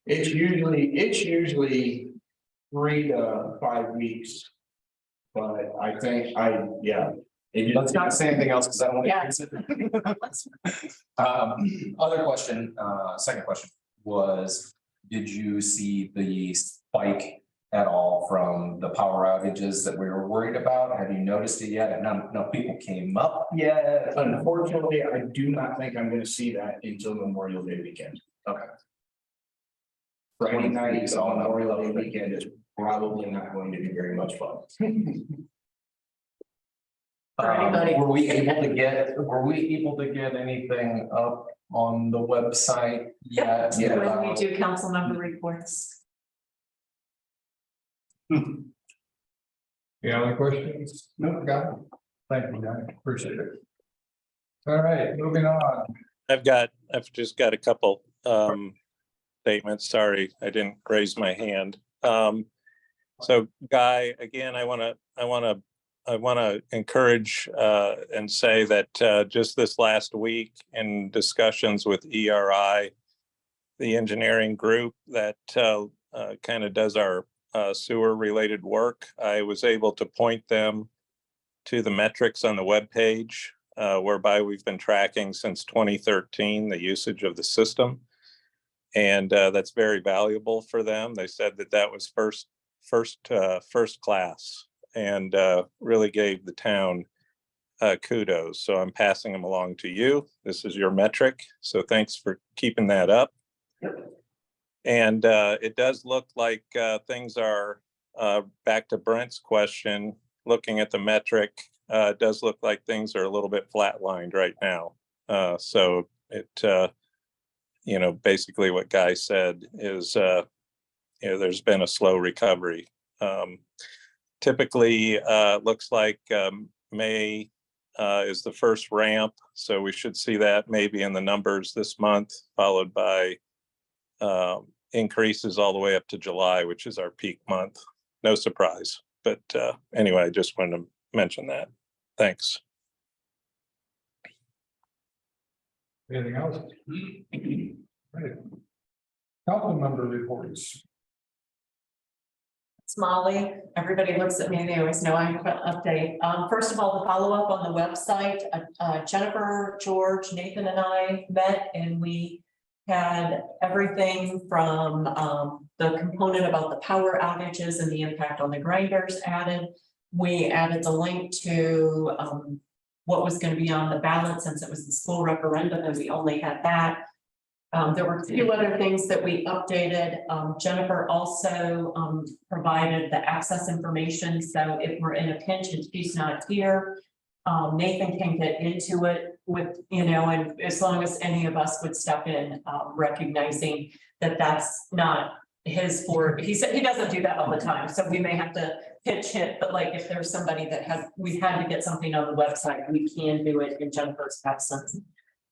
It's usually 3 to 5 weeks. But I think yeah. Let's not say anything else because I don't want to Yeah. increase it. Other question, second question was, did you see the spike at all from the power outages that we were worried about? Have you noticed it yet? And no people came up yet. Unfortunately, I do not think I'm gonna see that until Memorial Day weekend. Okay. Friday night, on Memorial Day weekend is probably not going to be very much fun. For anybody. Were we able to get anything up on the website yet? When we do council member reports. Any other questions? No, got it. Thank you, Guy. Appreciate it. All right, moving on. I've just got a couple statements. Sorry, I didn't raise my hand. So Guy, again, I want to encourage and say that just this last week in discussions with ERI, the engineering group that kind of does our sewer related work, I was able to point them to the metrics on the webpage whereby we've been tracking since 2013 the usage of the system. And that's very valuable for them. They said that that was first class and really gave the town kudos. So I'm passing them along to you. This is your metric. So thanks for keeping that up. And it does look like things are back to Brent's question, looking at the metric, it does look like things are a little bit flatlined right now. So it, basically what Guy said is, there's been a slow recovery. Typically, looks like May is the first ramp. So we should see that maybe in the numbers this month, followed by increases all the way up to July, which is our peak month. No surprise. But anyway, I just wanted to mention that. Thanks. Anything else? Right. Council member reports. Smalley, everybody looks at me, they always know I'm gonna update. First of all, the follow-up on the website, Jennifer, George, Nathan and I met and we had everything from, the component about the power outages and the impact on the grinders added. We added the link to, what was gonna be on the ballot since it was the school referendum and we only had that. There were a few other things that we updated. Jennifer also provided the access information. So if we're in a pinch and she's not here, Nathan can get into it with, and as long as any of us would step in, recognizing that that's not his board. He said he doesn't do that all the time. So we may have to pitch hit, but like if there's somebody that we've had to get something on the website, we can do it in Jennifer's absence.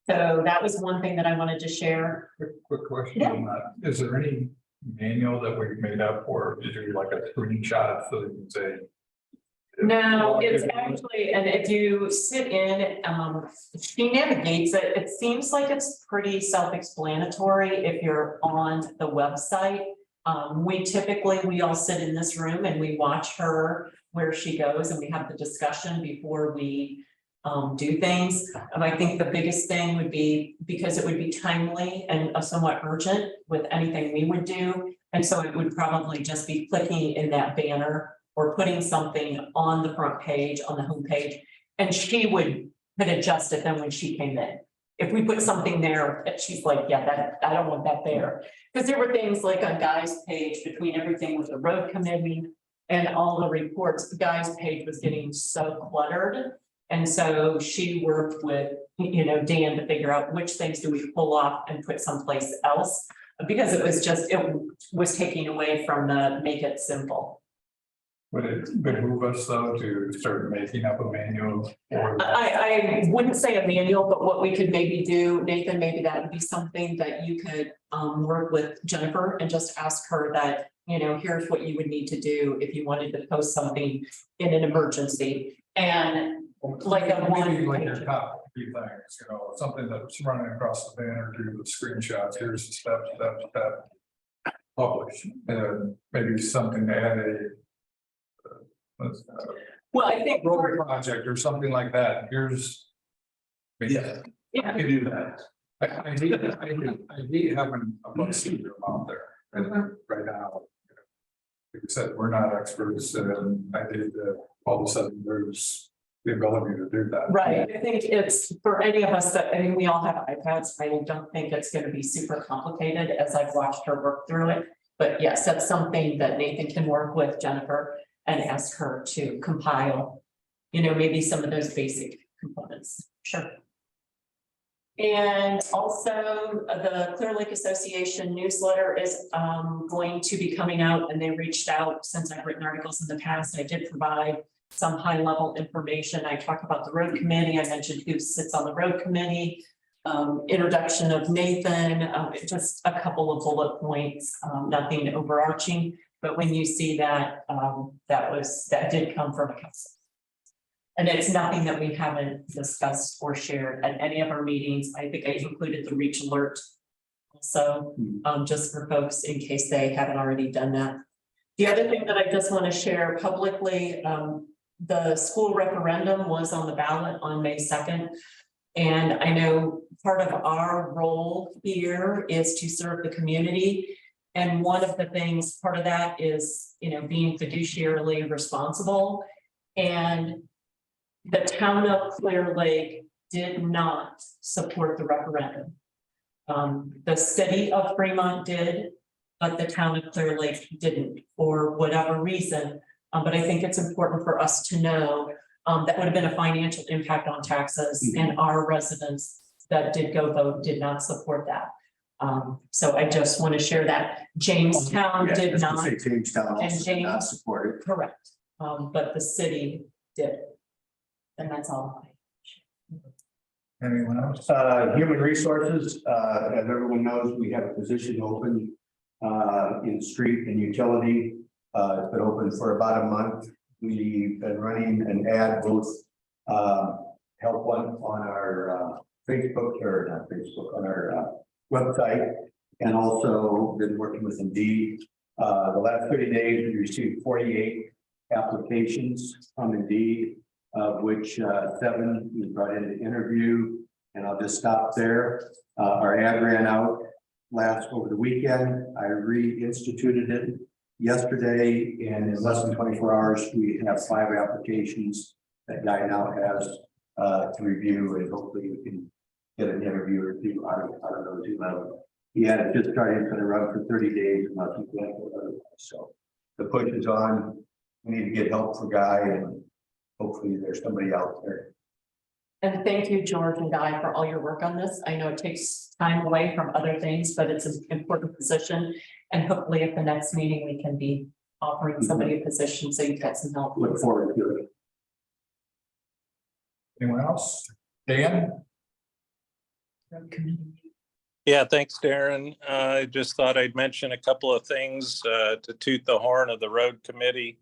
So that was one thing that I wanted to share. Quick question on that. Is there any manual that we've made up or to do like a screenshot so that you can say? No, it's actually, and if you sit in, she navigates it. It seems like it's pretty self-explanatory if you're on the website. We all sit in this room and we watch her where she goes and we have the discussion before we do things. I think the biggest thing would be because it would be timely and somewhat urgent with anything we would do. And so it would probably just be clicking in that banner or putting something on the front page, on the home page, and she could adjust it then when she came in. If we put something there, she's like, yeah, I don't want that there. Because there were things like on Guy's page between everything with the road committee and all the reports, Guy's page was getting so cluttered. And so she worked with, Dan to figure out which things do we pull off and put someplace else. Because it was taking away from the make it simple. Would it behoove us though to start making up a manual? I wouldn't say a manual, but what we could maybe do, Nathan, maybe that would be something that you could work with Jennifer and just ask her that, here's what you would need to do if you wanted to post something in an emergency. And like Maybe like your top three things, something that's running across the banner, do the screenshots, here's the step, publish, and maybe something to add well, I think road project or something like that, here's. Yeah. yeah. I can do that. I hate having a bunch of them out there, and right now. Like you said, we're not experts, and I think that all of a sudden there's the ability to do that. Right, I think it's for any of us we all have iPads. I don't think it's going to be super complicated as I've watched her work through it. But yes, that's something that Nathan can work with Jennifer and ask her to compile, maybe some of those basic components. Sure. And also the Clear Lake Association newsletter is going to be coming out, and they reached out since I've written articles in the past. I did provide some high level information. I talk about the road committee. I mentioned who sits on the road committee, introduction of Nathan, just a couple of bullet points, nothing overarching. But when you see that, that did come from a council. And it's nothing that we haven't discussed or shared at any of our meetings. I think I included the reach alert. Also, just for folks in case they haven't already done that. The other thing that I just want to share publicly, the school referendum was on the ballot on May 2nd. And I know part of our role here is to serve the community. And one of the things, part of that is, being fiduciarily responsible. And the town of Clear Lake did not support the referendum. The city of Fremont did, but the town of Clear Lake didn't for whatever reason. But I think it's important for us to know that would have been a financial impact on taxes, and our residents that did go vote did not support that. So I just want to share that Jamestown did not. Jamestown And also did not James- support it. Correct, but the city did. And that's all. Anyone else? Human resources, as everyone knows, we have a position open in street and utility. It's been open for about a month. We've been running an ad both help one on our Facebook, or not Facebook, on our website, and also been working with Indeed The last 30 days, we received 48 applications from Indeed, of which 7 we brought in to interview. And I'll just stop there. Our ad ran out over the weekend. I reinstituted it yesterday, and in less than 24 hours, we have 5 applications that Guy now has to review, and hopefully we can get an interview or two out of those 11. He had it just started, it's gonna run for 30 days unless he can. So the push is on. We need to get help for Guy, and hopefully there's somebody out there. And thank you, George and Guy, for all your work on this. I know it takes time away from other things, but it's an important position. And hopefully at the next meeting, we can be offering somebody a position, so you've got some help. Look forward to it. Anyone else? Dan? Yeah, thanks, Darren. I just thought I'd mention a couple of things to toot the horn of the road committee.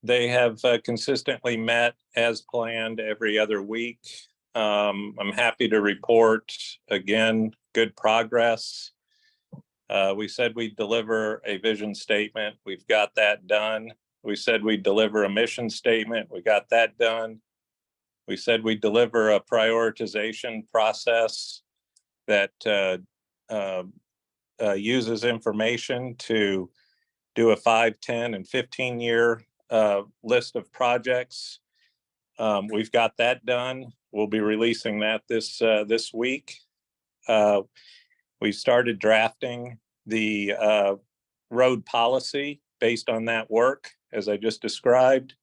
They have consistently met as planned every other week. I'm happy to report, again, good progress. We said we'd deliver a vision statement. We've got that done. We said we'd deliver a mission statement. We got that done. We said we'd deliver a prioritization process that uses information to do a 5, 10, and 15-year list of projects. We've got that done. We'll be releasing that this week. We started drafting the road policy based on that work, as I just described.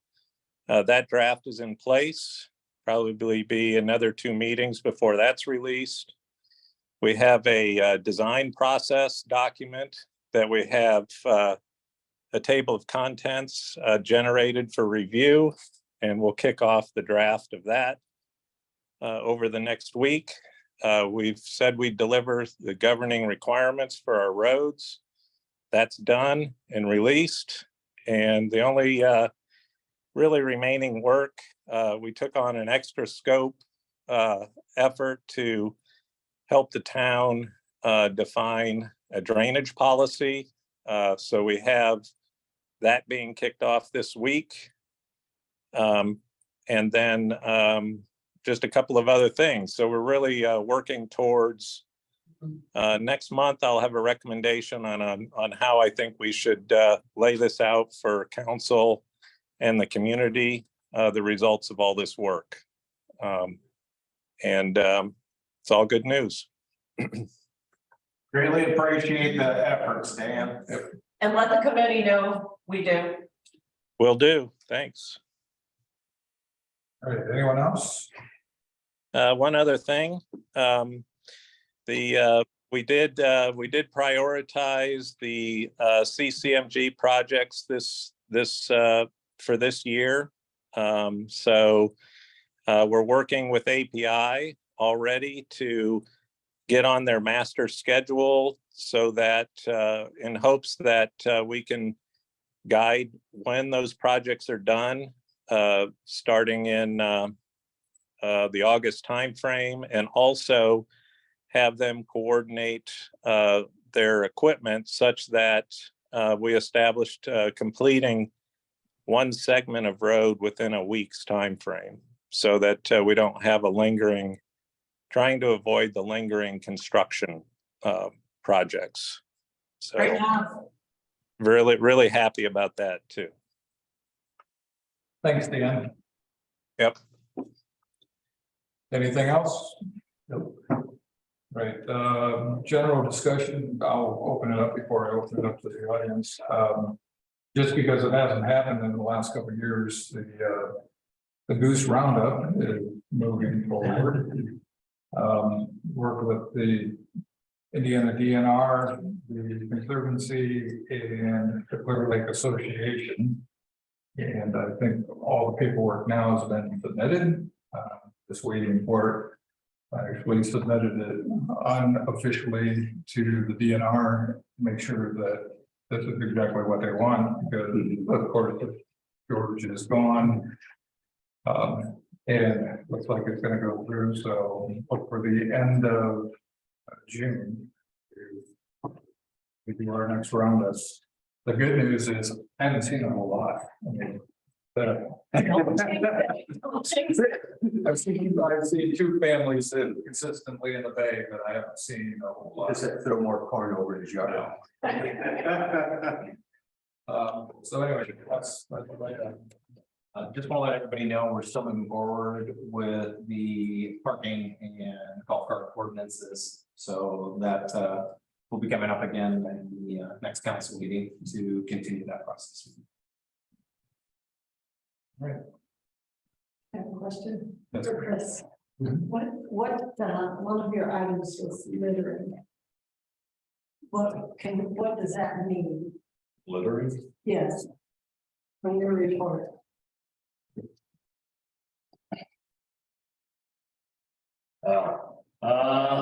That draft is in place. Probably be another 2 meetings before that's released. We have a design process document that we have a table of contents generated for review, and we'll kick off the draft of that over the next week. We've said we'd deliver the governing requirements for our roads. That's done and released. And the only really remaining work, we took on an extra scope effort to help the town define a drainage policy. So we have that being kicked off this week. And then just a couple of other things. So we're really working towards next month. I'll have a recommendation on how I think we should lay this out for council and the community, the results of all this work. It's all good news. Greatly appreciate the efforts, Dan. And let the committee know we do. Will do. Thanks. All right, anyone else? One other thing, we did prioritize the CCMG projects for this year. So we're working with API already to get on their master schedule, so that in hopes that we can guide when those projects are done, starting in the August timeframe, and also have them coordinate their equipment such that we established completing one segment of road within a week's timeframe, so that we don't have trying to avoid the lingering construction projects. So Right now, really, really happy about that too. Thanks, Dan. Yep. Anything else? Nope. Right, general discussion, I'll open it up before I open it up to the audience. Just because it hasn't happened in the last couple of years, the Goose Roundup is moving forward. Work with the Indiana DNR, the Conservancy, and the Clear Lake Association. And I think all the paperwork now has been submitted, just waiting for it. I actually submitted it unofficially to the DNR, to make sure that this is exactly what they want, because of course George is gone. And looks like it's gonna go through, so look for the end of June to we do our next round. The good news is I haven't seen a whole lot. I mean, I've seen two families that consistently in the bay, but I haven't seen a whole lot. Just throw more corn over his yard. So anyway, that's like Just want to let everybody know, we're still moving forward with the parking and golf cart ordinances. So that will be coming up again in the next council meeting to continue that process. I have a question. That's for Chris. What, one of your items was littering. What does that mean? Littering? Yes. From your report.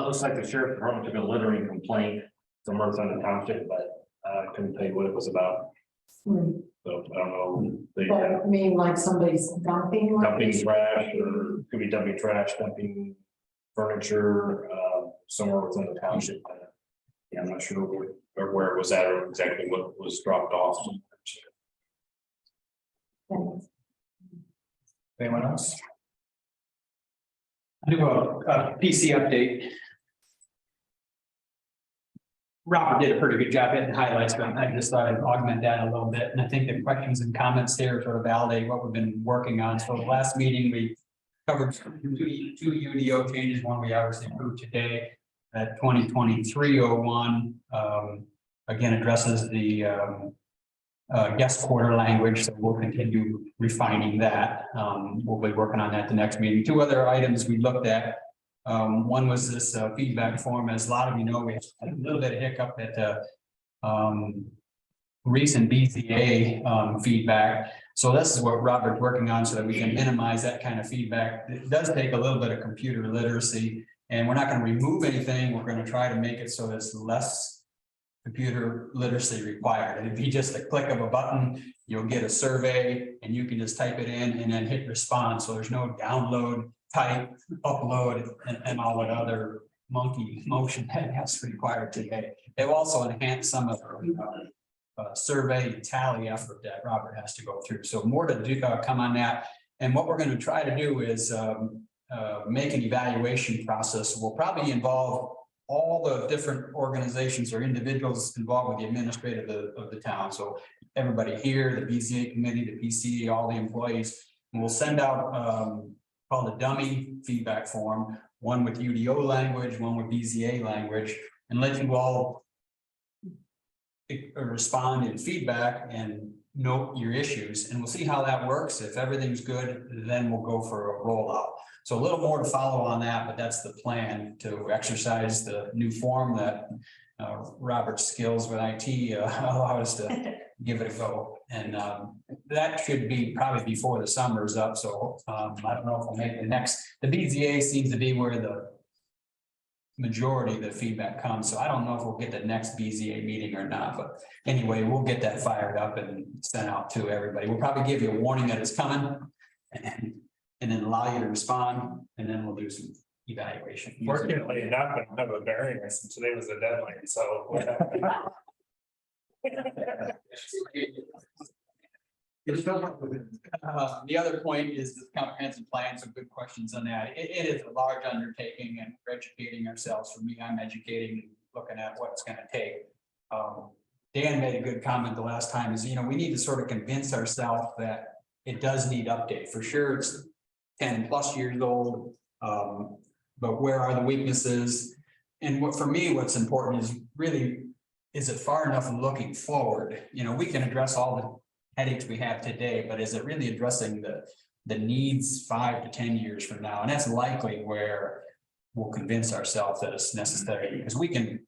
Looks like the sheriff department took a littering complaint somewhere in the township, but I couldn't tell you what it was about. So I don't know. They But I mean, like somebody's dumping. like dumping this? trash, or could be dumping trash, dumping furniture, somewhere within the township. Yeah, I'm not sure where it was at or exactly what was dropped off. Thanks. anyone else? I do a PC update. Robert did a pretty good job hitting highlights, but I just thought I'd augment that a little bit. And I think the questions and comments there sort of validate what we've been working on. So the last meeting, we covered two UDO changes, one we obviously approved today at 2023-01. Again, addresses the guest quarter language, so we'll continue refining that. We'll be working on that the next meeting. Two other items we looked at. One was this feedback form. As a lot of you know, we had a little bit of hiccup at the recent BZA feedback. So this is what Robert's working on so that we can minimize that kind of feedback. It does take a little bit of computer literacy, and we're not going to remove anything. We're going to try to make it so it's less computer literacy required. It'd be just a click of a button, you'll get a survey and you can just type it in and then hit respond. So there's no download, type, upload, and all that other monkey motion that's required today. They've also enhanced some of the survey tally effort that Robert has to go through. So more to do, come on that. And what we're going to try to do is make an evaluation process. We'll probably involve all the different organizations or individuals involved with the administrative of the town. So everybody here, the BZA committee, the PCA, all the employees, and we'll send out called a dummy feedback form, one with UDO language, one with BZA language, and let you all respond in feedback and note your issues, and we'll see how that works. If everything's good, then we'll go for a rollout. So a little more to follow on that, but that's the plan, to exercise the new form that Robert's skills with IT allow us to give it a go. And that should be probably before the summer is up. So I don't know if we'll make the next, the BZA seems to be where the majority of the feedback comes. So I don't know if we'll get the next BZA meeting or not, but anyway, we'll get that fired up and sent out to everybody. We'll probably give you a warning that it's coming and then allow you to respond, and then we'll do some evaluation. Fortunately enough, I don't have a variance, and today was the deadline, so. The other point is the comprehensive plan, some good questions on that. It is a large undertaking, and we're educating ourselves. For me, I'm educating, and looking at what it's going to take. Dan made a good comment the last time, is, we need to sort of convince ourselves that it does need update. For sure, it's 10+ years old, but where are the weaknesses? And for me, what's important is really, is it far enough looking forward? We can address all the headaches we have today, but is it really addressing the needs 5 to 10 years from now? And that's likely where we'll convince ourselves that it's necessary, because we can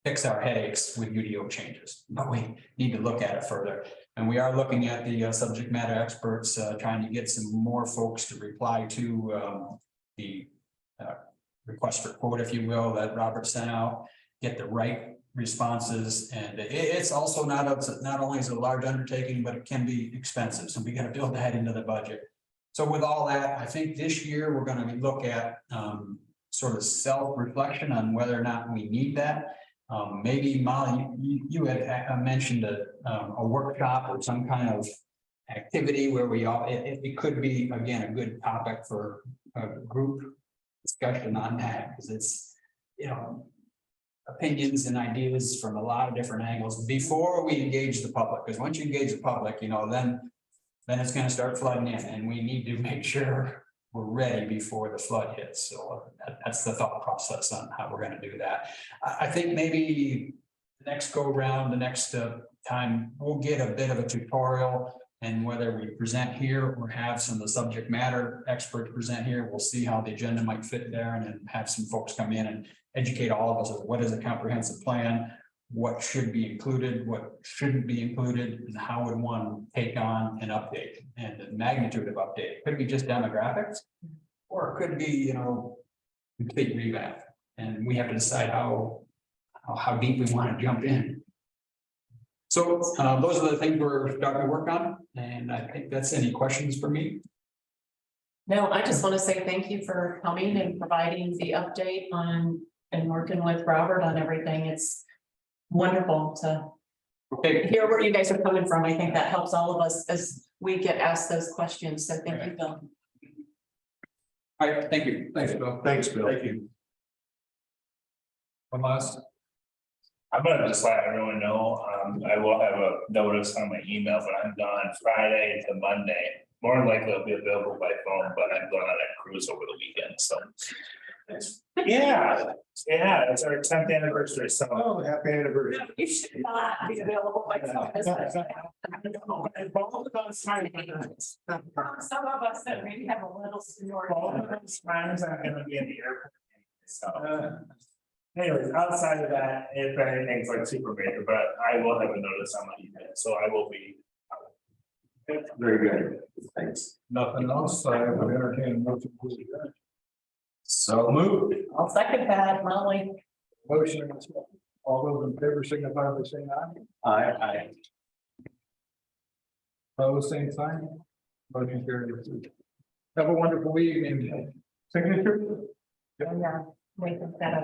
fix our headaches with UDO changes, but we need to look at it further. And we are looking at the subject matter experts, trying to get some more folks to reply to the request for quote, if you will, that Robert sent out, get the right responses. And it's also not only is it a large undertaking, but it can be expensive. So we got to build that into the budget. So with all that, I think this year we're going to look at sort of self-reflection on whether or not we need that. Maybe Molly, you had mentioned a workshop or some kind of activity where we all, it could be, again, a good topic for a group discussion on that, because it's, you know, opinions and ideas from a lot of different angles before we engage the public, because once you engage the public, you know, then it's gonna start flooding in, and we need to make sure we're ready before the flood hits. So that's the thought process on how we're gonna do that. I think maybe the next go round, the next time, we'll get a bit of a tutorial, and whether we present here or have some of the subject matter experts present here, we'll see how the agenda might fit there, and then have some folks come in and educate all of us on what is a comprehensive plan, what should be included, what shouldn't be included, and how would one take on an update, and the magnitude of update. It could be just demographics, or it could be, you know, complete revamp, and we have to decide how deep we want to jump in. So those are the things we're starting to work on, and I think that's any questions for me. No, I just want to say thank you for coming and providing the update on and working with Robert on everything. It's wonderful to Okay, hear where you guys are coming from. I think that helps all of us as we get asked those questions. So thank you, Bill. all right, thank you. Thanks, Bill. Thanks, Bill. Thank you. One last, I'm gonna just let everyone know, I will have a notice on my email, but I'm gone Friday to Monday. More than likely I'll be available by phone, but I'm going on a cruise over the weekend, so. Yeah, it's our 10th anniversary, so. Oh, happy anniversary. You should not be available by phone. Some of us that maybe have a little seniority. Both of those times I'm gonna be in the airport. So. Anyways, outside of that, if anything's like super major, but I will have a notice on my email, so I will be. Very good. Thanks. nothing else, I would entertain a motion to adjourn. So moved. I'll second that, Molly. Motion, all those in favor signify by saying aye. Aye. Opposed, same sign. Motion carries. Have a wonderful evening. Signature? Yeah, wait, that